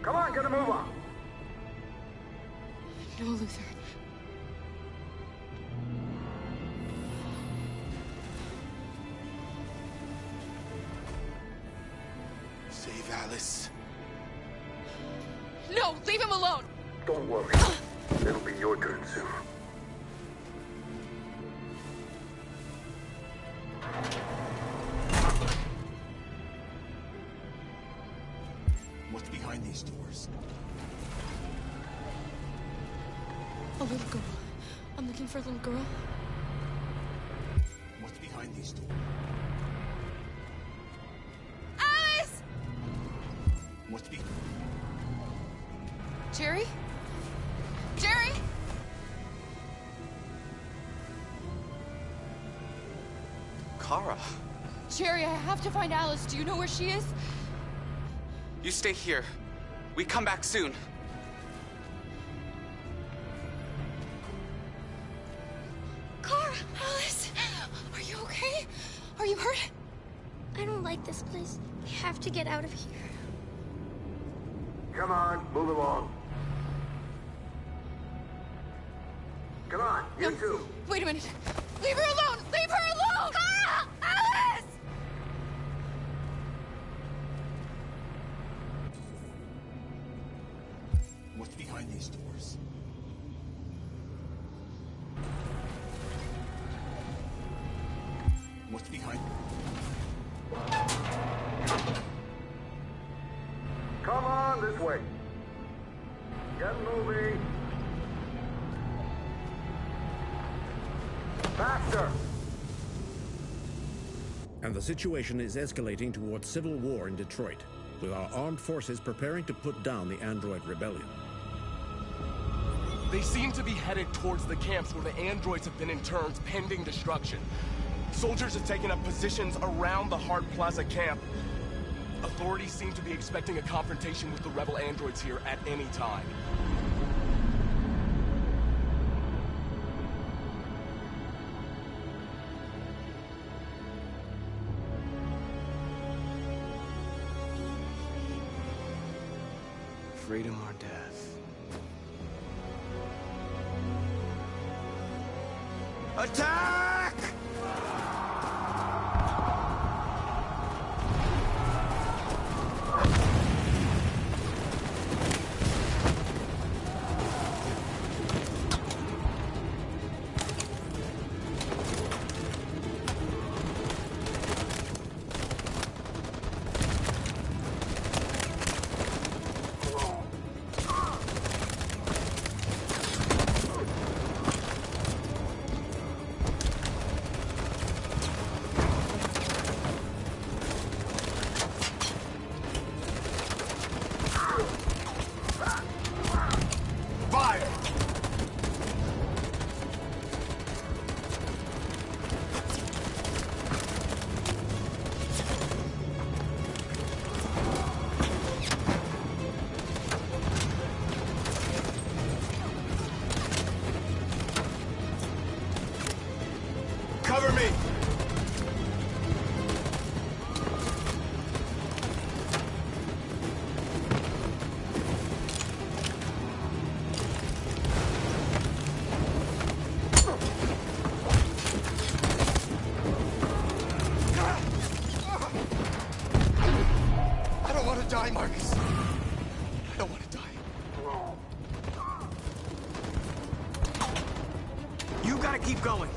Come on, get a move on. No, Luther. Save Alice. No, leave him alone! Don't worry. It'll be your turn soon. behind these doors? A little girl. I'm looking for a little girl. What's behind these doors? Alice! What's behind? Jerry? Jerry? Kara, Jerry, I have to find Alice. Do you know where she is? you stay here. We come back soon. Kara! Alice! Are you okay? Are you hurt? I don't like this place. We have to get out of here. Come on, move along. Come on, you two. Wait a minute. Leave her alone! Leave her alone! Kara! Alice! What's behind these doors? What's behind? Come on, this way. Get moving. Faster. And the situation is escalating towards civil war in Detroit, with our armed forces preparing to put down the android rebellion. They seem to be headed towards the camps where the androids have been interned, pending destruction. Soldiers have taken up positions around the Hart Plaza camp. Authorities seem to be expecting a confrontation with the rebel androids here at any time. Freedom or death. Attack! Cover me! I don't want to die, Marcus. I don't want to die. You gotta keep going.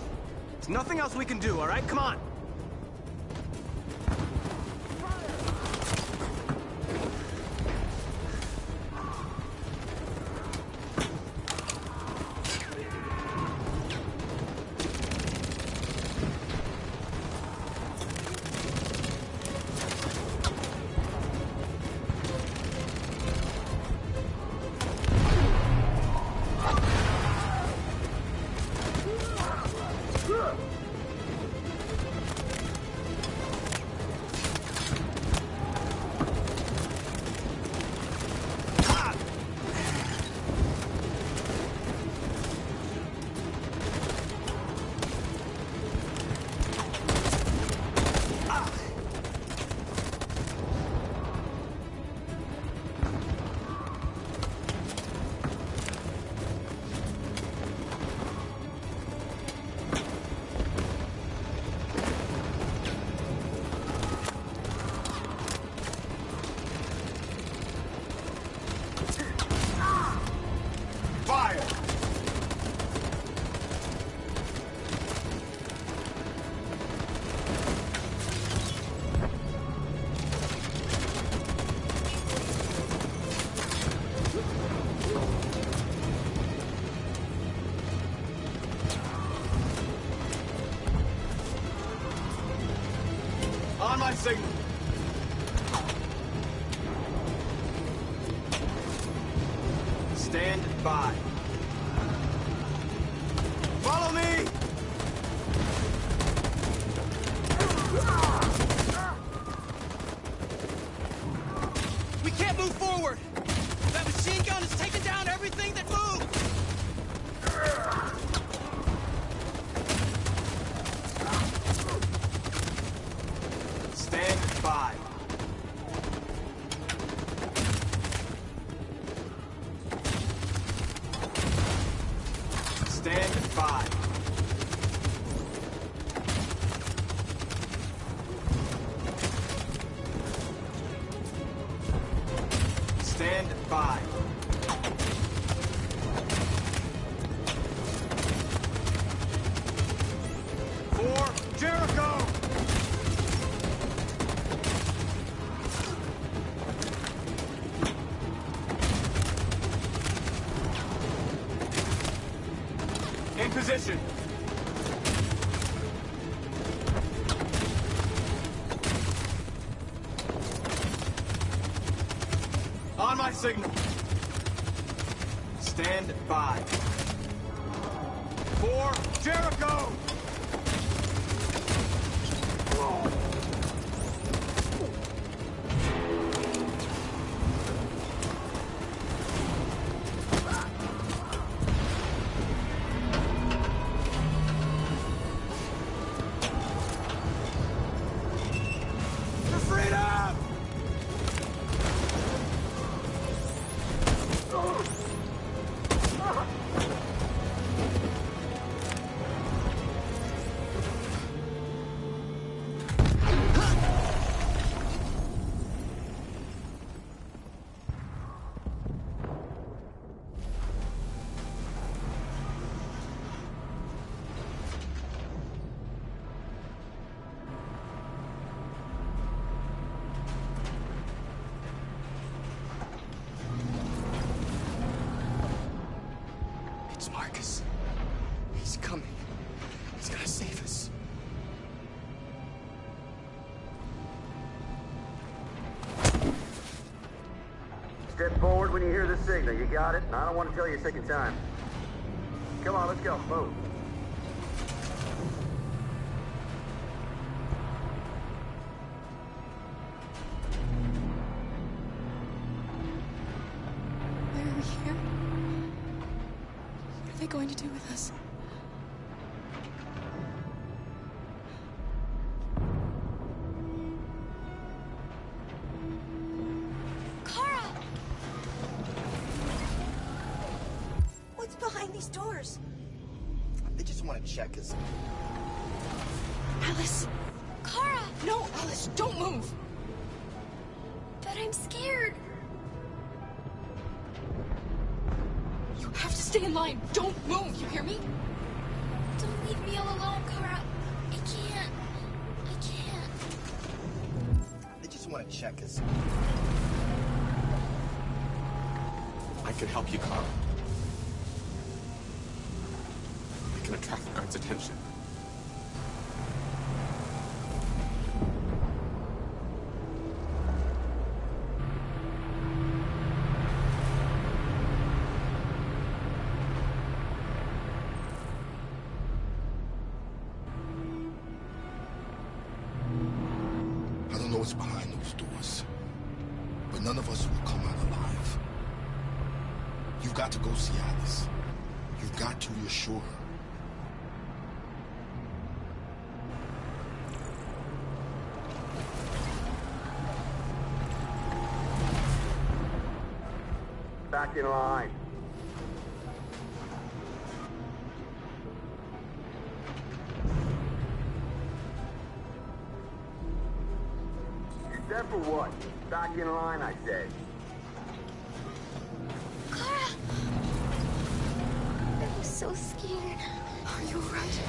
There's nothing else we can do, all right? Come on. On my signal. Stand by. Follow me! We can't move forward! That machine gun is taking down everything that moves! Stand by. Stand by. Stand by. For Jericho! In position. On my signal. Stand by. For Jericho! For freedom! It's Marcus. He's coming. He's gonna save us. Step forward when you hear the signal. You got it? I don't want to tell you a second time. Come on, let's go. Move. Why are we here? What are they going to do with us? Kara! What's behind these doors? They just want to check us. Alice! Kara! No, Alice, don't move! But I'm scared. You have to stay in line. Don't move, you hear me? Don't leave me all alone, Kara. I can't. I can't. They just want to check us. I can help you, Carl. I can attract the guards' attention. I don't know what's behind those doors, but none of us will come out alive. You've got to go see Alice. You've got to reassure her. Back in line. You dead for what? Back in line, I say. Kara! I was so scared. Are you alright?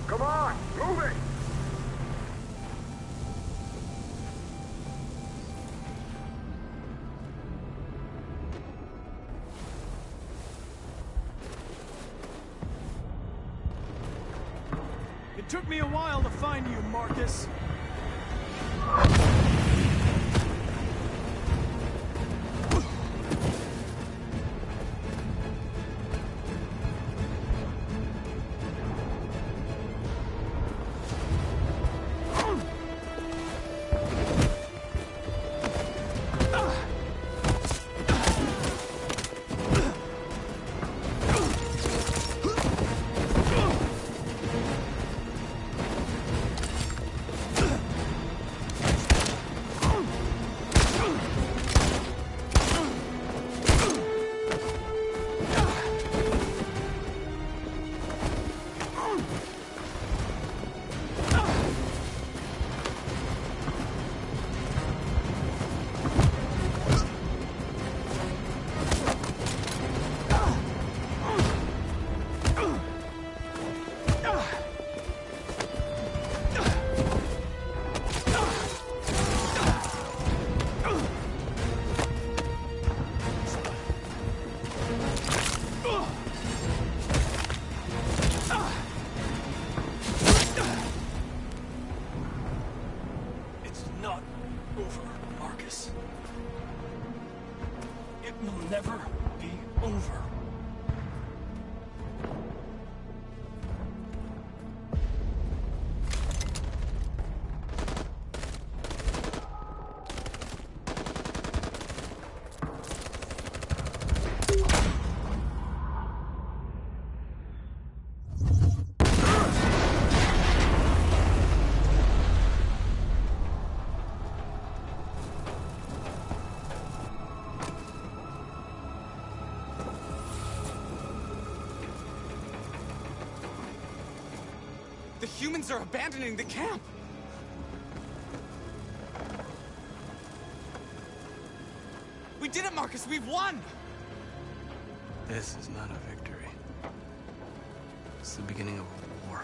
Come on, move it! Took me a while to find you, Marcus. The humans are abandoning the camp! We did it, Marcus! We've won! This is not a victory. It's the beginning of a war.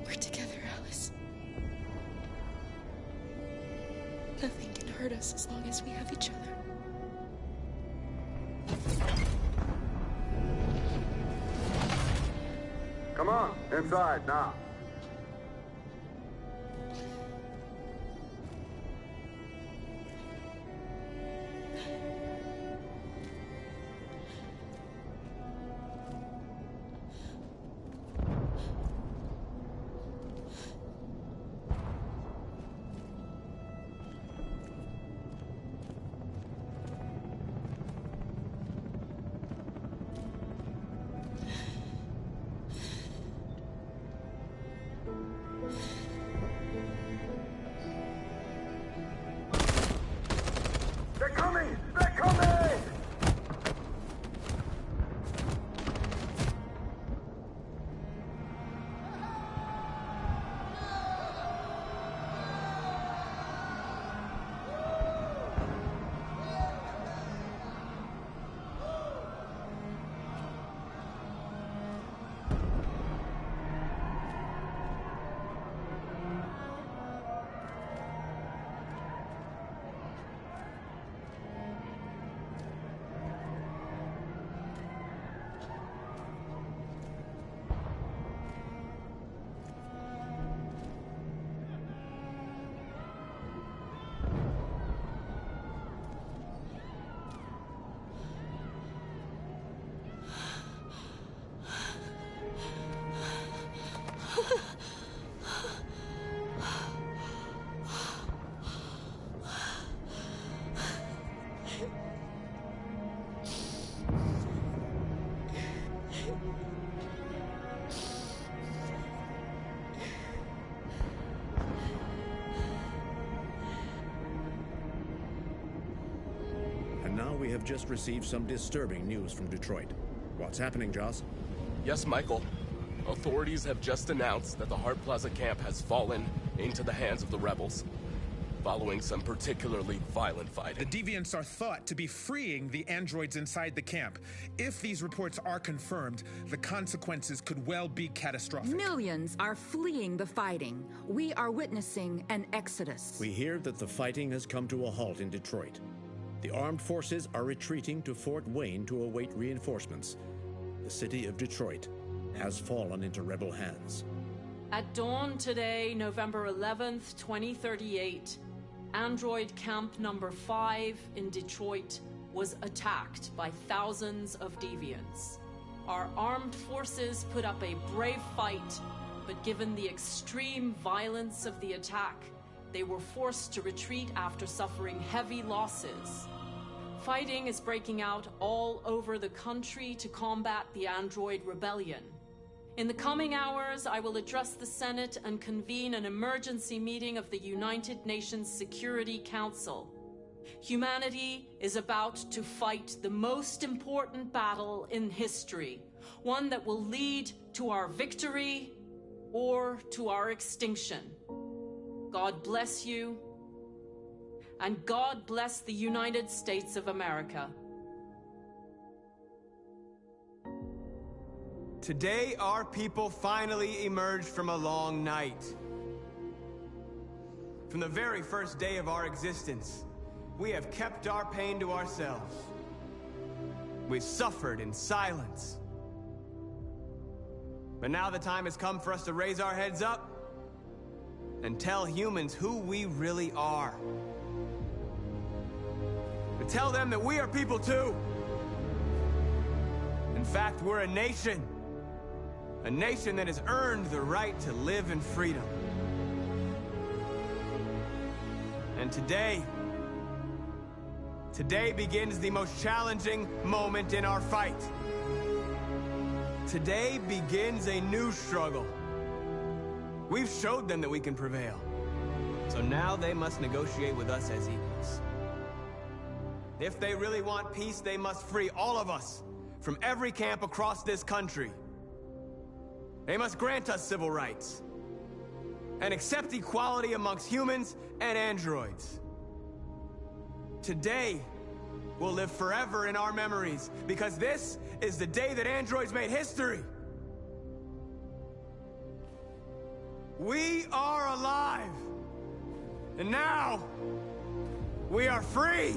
We're together, Alice. Nothing can hurt us as long as we have each other. Come on, inside now. We have just received some disturbing news from Detroit. What's happening, Joss? Yes, Michael. Authorities have just announced that the Hart Plaza camp has fallen into the hands of the rebels. following some particularly violent fighting. The Deviants are thought to be freeing the androids inside the camp. If these reports are confirmed, the consequences could well be catastrophic. Millions are fleeing the fighting. We are witnessing an exodus. We hear that the fighting has come to a halt in Detroit. The armed forces are retreating to Fort Wayne to await reinforcements. The city of Detroit has fallen into rebel hands. At dawn today, November 11th, 2038, Android Camp Number 5 in Detroit was attacked by thousands of deviants. Our armed forces put up a brave fight, but given the extreme violence of the attack, they were forced to retreat after suffering heavy losses. Fighting is breaking out all over the country to combat the Android Rebellion. In the coming hours, I will address the Senate and convene an emergency meeting of the United Nations Security Council. Humanity is about to fight the most important battle in history, one that will lead to our victory or to our extinction. God bless you, and God bless the United States of America. Today, our people finally emerged from a long night. From the very first day of our existence, we have kept our pain to ourselves. We've suffered in silence. But now the time has come for us to raise our heads up and tell humans who we really are. To tell them that we are people too. In fact, we're a nation. A nation that has earned the right to live in freedom. And today begins the most challenging moment in our fight. Today begins a new struggle. We've showed them that we can prevail. So now they must negotiate with us as equals. If they really want peace, they must free all of us from every camp across this country. They must grant us civil rights and accept equality amongst humans and androids. Today will live forever in our memories because this is the day that androids made history. We are alive, and now we are free.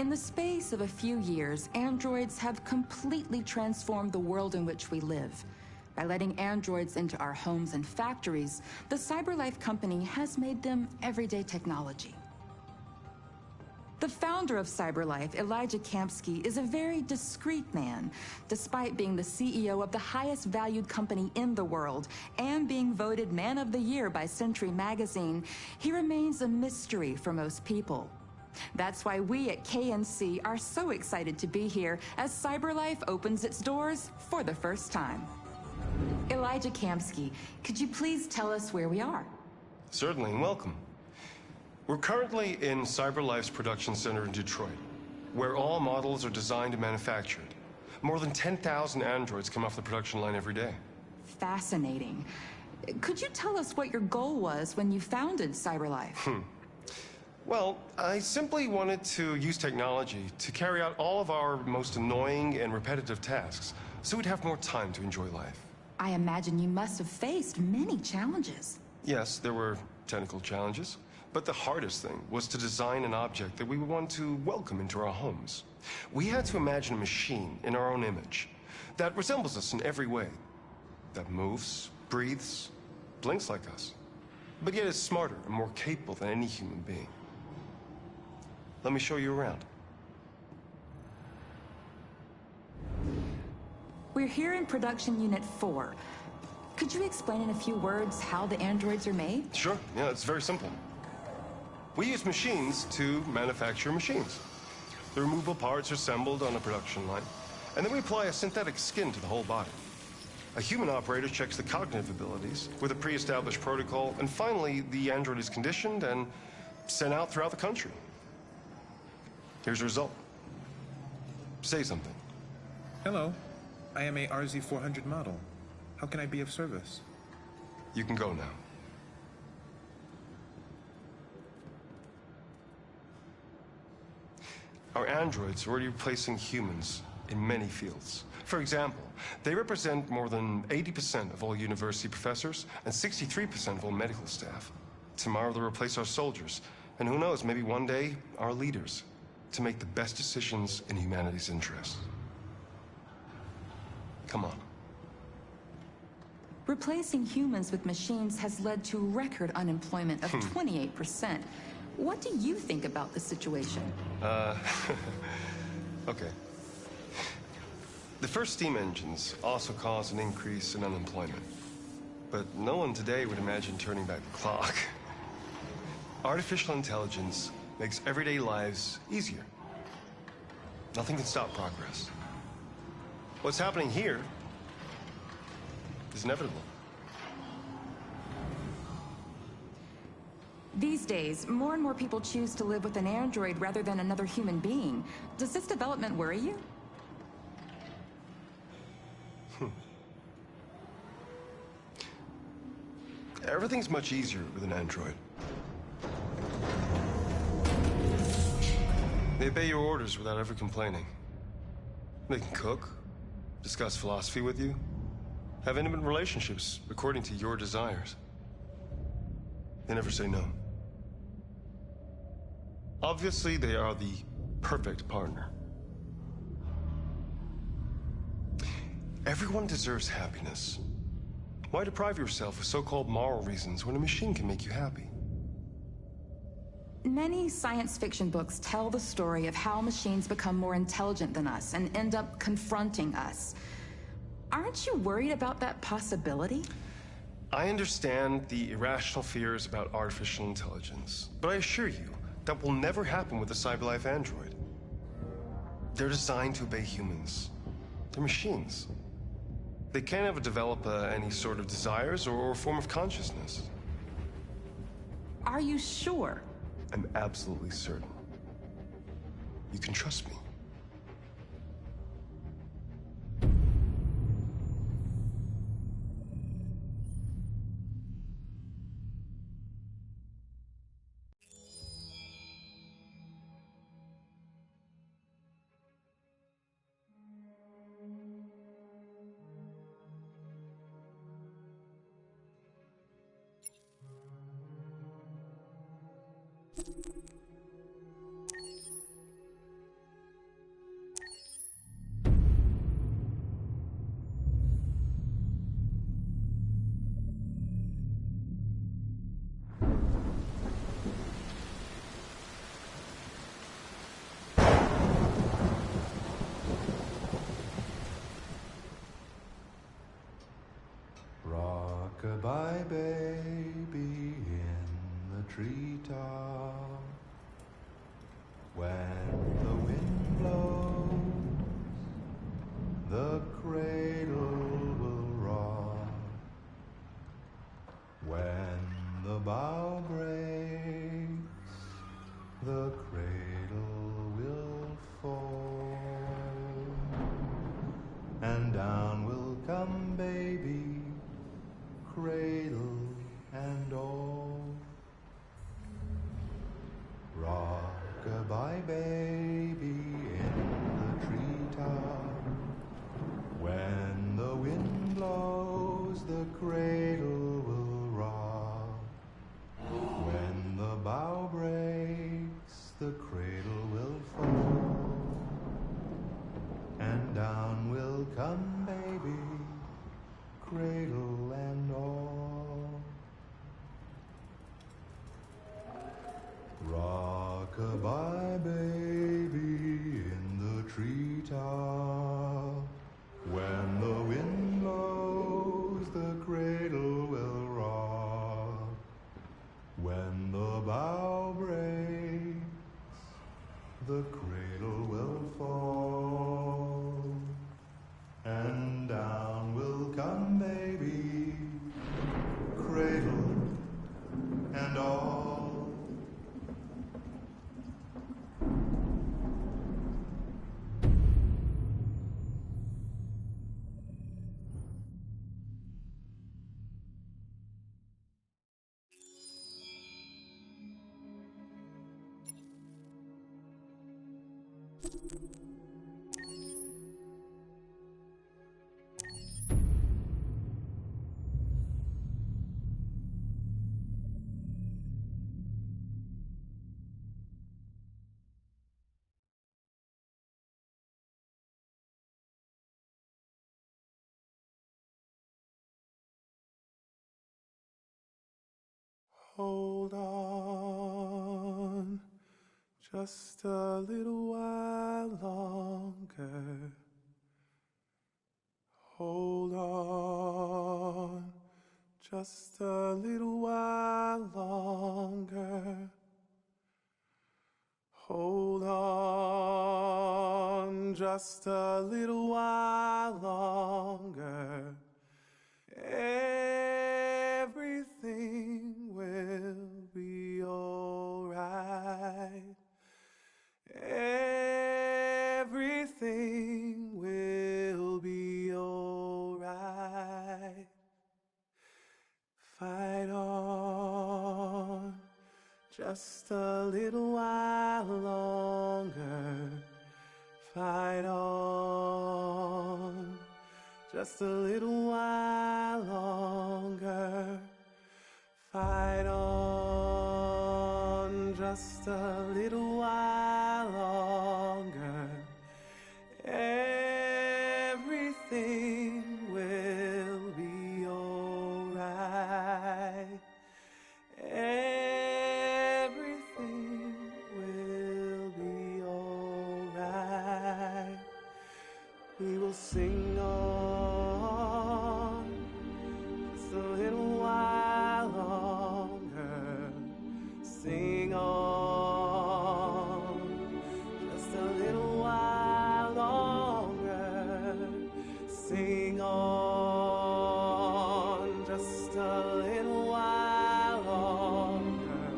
In the space of a few years, androids have completely transformed the world in which we live. By letting androids into our homes and factories, the CyberLife company has made them everyday technology. The founder of CyberLife, Elijah Kamsky, is a very discreet man. Despite being the CEO of the highest valued company in the world and being voted Man of the Year by Century Magazine, he remains a mystery for most people. That's why we at KNC are so excited to be here as CyberLife opens its doors for the first time. Elijah Kamsky, could you please tell us where we are? Certainly, and welcome. We're currently in CyberLife's production center in Detroit, where all models are designed and manufactured. More than 10,000 androids come off the production line every day. Fascinating. Could you tell us what your goal was when you founded CyberLife? Well, I simply wanted to use technology to carry out all of our most annoying and repetitive tasks, so we'd have more time to enjoy life. I imagine you must have faced many challenges. Yes, there were technical challenges, but the hardest thing was to design an object that we would want to welcome into our homes. We had to imagine a machine in our own image that resembles us in every way, that moves, breathes, blinks like us, but yet is smarter and more capable than any human being. Let me show you around. We're here in Production Unit 4. Could you explain in a few words how the androids are made? Sure, yeah, it's very simple. We use machines to manufacture machines. The removable parts are assembled on a production line, and then we apply a synthetic skin to the whole body. A human operator checks the cognitive abilities with a pre-established protocol, and finally, the android is conditioned and sent out throughout the country. Here's your result. Say something. Hello. I am a RZ400 model. How can I be of service? You can go now. Our androids are already replacing humans in many fields. For example, they represent more than 80% of all university professors and 63% of all medical staff. Tomorrow they'll replace our soldiers, and who knows, maybe one day, our leaders, to make the best decisions in humanity's interest. Come on. Replacing humans with machines has led to record unemployment of 28%. What do you think about the situation? Okay. The first steam engines also caused an increase in unemployment. But no one today would imagine turning back the clock. Artificial intelligence makes everyday lives easier. Nothing can stop progress. What's happening here is inevitable. These days, more and more people choose to live with an android rather than another human being. Does this development worry you? Everything's much easier with an android. They obey your orders without ever complaining. They can cook, discuss philosophy with you, have intimate relationships according to your desires. They never say no. Obviously, they are the perfect partner. Everyone deserves happiness. Why deprive yourself of so-called moral reasons when a machine can make you happy? Many science fiction books tell the story of how machines become more intelligent than us and end up confronting us. Aren't you worried about that possibility? I understand the irrational fears about artificial intelligence, but I assure you, that will never happen with a CyberLife android. They're designed to obey humans. They're machines. They can't ever develop any sort of desires or form of consciousness. Are you sure? I'm absolutely certain. You can trust me. Rock-a-bye baby in the treetop. When the wind blows, the cradle will rock. When the bough breaks, the cradle will fall. And down will come baby, cradle and all. Rock-a-bye baby in the treetop. When the wind blows, the cradle will rock. When the bough breaks, the cradle will fall. And down will come baby, cradle and all. Rock-a-bye baby in the treetop. When the wind blows, the cradle will rock. When the bough breaks, the cradle will fall. And down will come baby, cradle and all. Hold on, just a little while longer. Hold on, just a little while longer. Hold on, just a little while longer. Everything will be alright. Everything will be alright. Fight on, just a little while longer. Fight on, just a little while longer. Fight on, just a little while longer. Everything will be alright. Everything will be alright. We will sing on just a little while longer. Sing on just a little while longer. Sing on just a little while longer.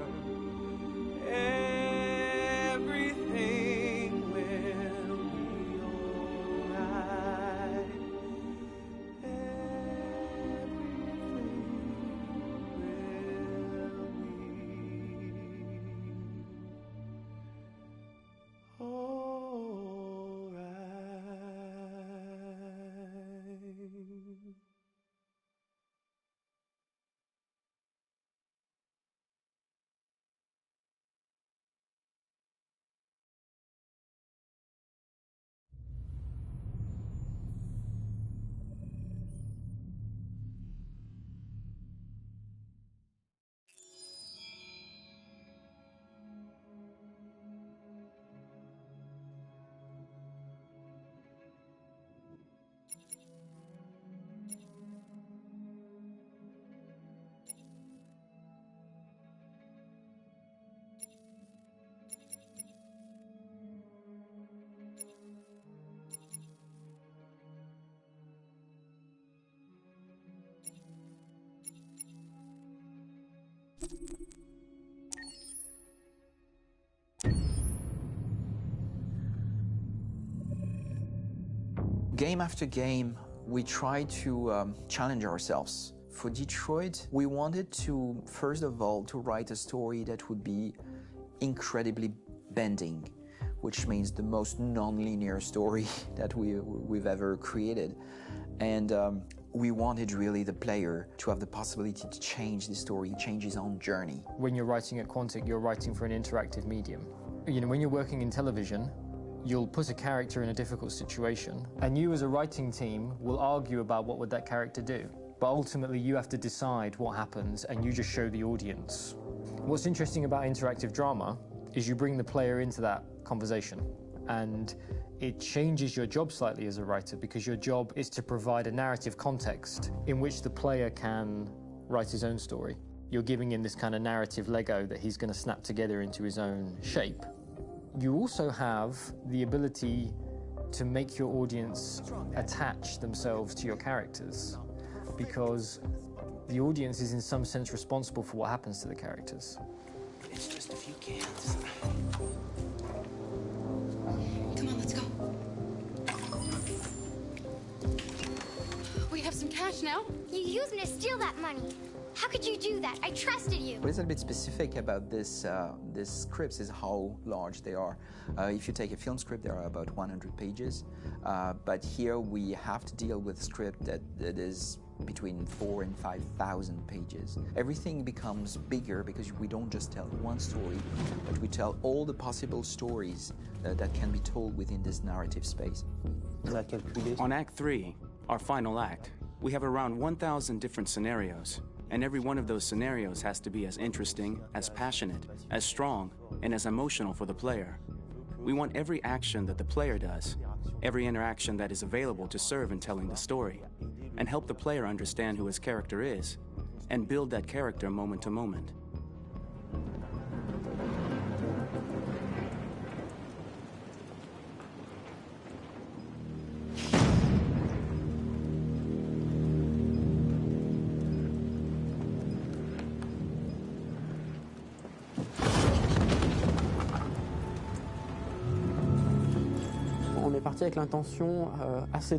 Everything will be alright. Game after game, we try to challenge ourselves. For Detroit, we wanted to, first of all, to write a story that would be incredibly bending, which means the most non-linear story that we've ever created. And we wanted really the player to have the possibility to change the story, change his own journey. When you're writing at Quantic, you're writing for an interactive medium. You know, when you're working in television, you'll put a character in a difficult situation, and you as a writing team will argue about what would that character do. But ultimately, you have to decide what happens, and you just show the audience. What's interesting about interactive drama is you bring the player into that conversation, and it changes your job slightly as a writer, because your job is to provide a narrative context in which the player can write his own story. You're giving him this kind of narrative Lego that he's going to snap together into his own shape. You also have the ability to make your audience attach themselves to your characters, because the audience is in some sense responsible for what happens to the characters. It's just a few cans. Come on, let's go. We have some cash now. You used me to steal that money. How could you do that? I trusted you. What is a bit specific about these scripts is how large they are. If you take a film script, there are about 100 pages, but here we have to deal with a script that is between 4,000 and 5,000 pages. Everything becomes bigger because we don't just tell one story, but we tell all the possible stories that can be told within this narrative space. On Act 3, our final act, we have around 1,000 different scenarios, and every one of those scenarios has to be as interesting, as passionate, as strong, and as emotional for the player. We want every action that the player does, every interaction that is available to serve in telling the story, and help the player understand who his character is, and build that character moment to moment.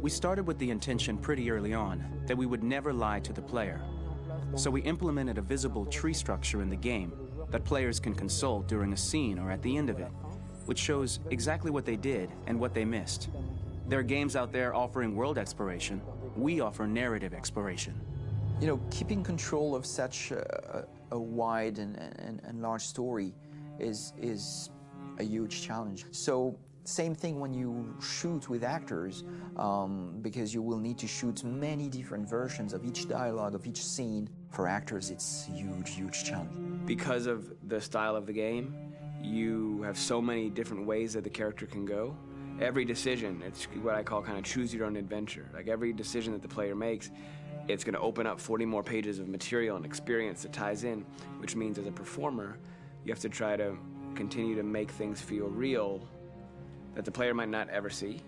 We started with the intention pretty early on that we would never lie to the player. So we implemented a visible tree structure in the game that players can consult during a scene or at the end of it, which shows exactly what they did and what they missed. There are games out there offering world exploration. We offer narrative exploration. You know, keeping control of such a wide and large story is a huge challenge. So same thing when you shoot with actors, because you will need to shoot many different versions of each dialogue, of each scene. For actors, it's a huge challenge. Because of the style of the game, you have so many different ways that the character can go. Every decision, it's what I call kind of choose your own adventure. Like every decision that the player makes, it's going to open up 40 more pages of material and experience that ties in, which means as a performer, you have to try to continue to make things feel real that the player might not ever see,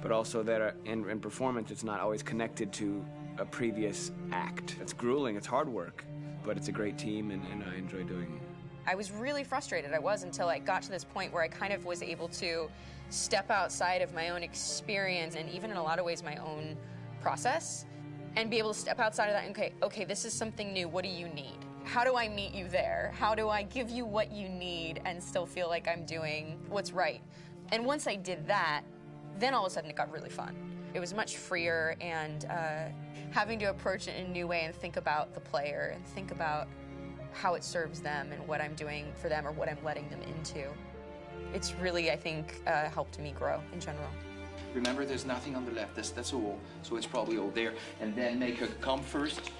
but also that in performance it's not always connected to a previous act. It's grueling, it's hard work, but it's a great team and I enjoy doing it. I was really frustrated, until I got to this point where I kind of was able to step outside of my own experience and even in a lot of ways my own process and be able to step outside of that and okay, this is something new, what do you need? How do I meet you there? How do I give you what you need and still feel like I'm doing what's right? And once I did that, then all of a sudden it got really fun. It was much freer and having to approach it in a new way and think about the player and think about how it serves them and what I'm doing for them or what I'm letting them into. It's really, I think, helped me grow in general. Remember, there's nothing on the left. That's all. So it's probably all there. And then make her come first,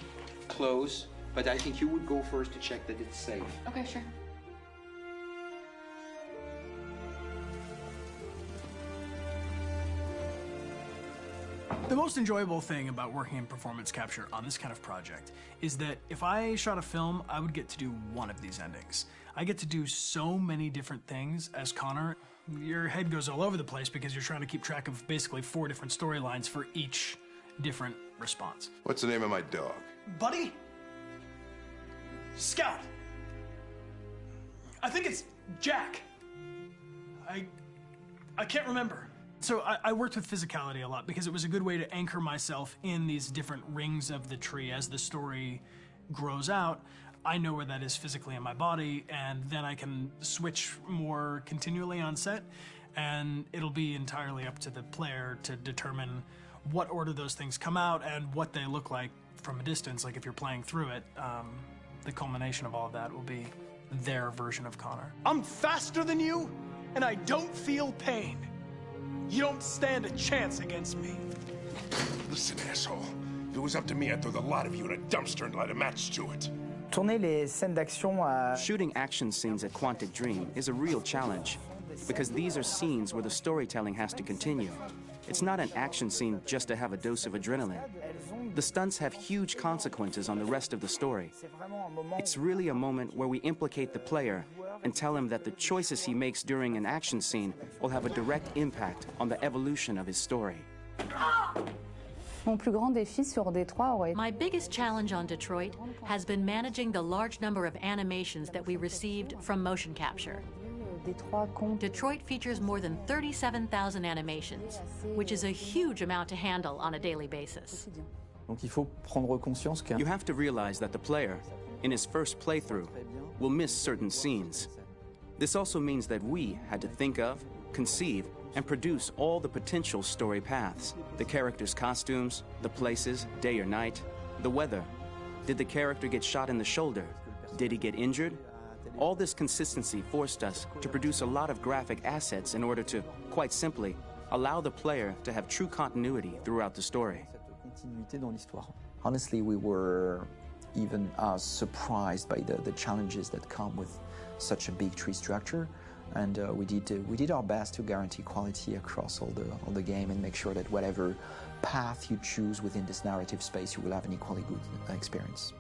close. But I think you would go first to check that it's safe. Okay, sure. The most enjoyable thing about working in performance capture on this kind of project is that if I shot a film, I would get to do one of these endings. I get to do so many different things as Connor. Your head goes all over the place because you're trying to keep track of basically 4 different storylines for each different response. What's the name of my dog? Buddy? Scout. I think it's Jack. I can't remember. So I worked with physicality a lot because it was a good way to anchor myself in these different rings of the tree. As the story grows out, I know where that is physically in my body, and then I can switch more continually on set, and it'll be entirely up to the player to determine what order those things come out and what they look like from a distance. Like if you're playing through it, the culmination of all of that will be their version of Connor. I'm faster than you, and I don't feel pain. You don't stand a chance against me. Listen, asshole. If it was up to me, I'd throw the lot of you in a dumpster and light a match to it. Shooting action scenes at Quantic Dream is a real challenge because these are scenes where the storytelling has to continue. It's not an action scene just to have a dose of adrenaline. The stunts have huge consequences on the rest of the story. It's really a moment where we implicate the player and tell him that the choices he makes during an action scene will have a direct impact on the evolution of his story. My biggest challenge on Detroit has been managing the large number of animations that we received from motion capture. Detroit features more than 37,000 animations, which is a huge amount to handle on a daily basis. Donc il faut prendre conscience You have to realize that the player, in his first playthrough, will miss certain scenes. This also means that we had to think of, conceive, and produce all the potential story paths. The characters' costumes, the places, day or night, the weather. Did the character get shot in the shoulder? Did he get injured? All this consistency forced us to produce a lot of graphic assets in order to, quite simply, allow the player to have true continuity throughout the story. Honestly, we were even surprised by the challenges that come with such a big tree structure, and we did our best to guarantee quality across all the game and make sure that whatever path you choose within this narrative space, you will have an equally good experience.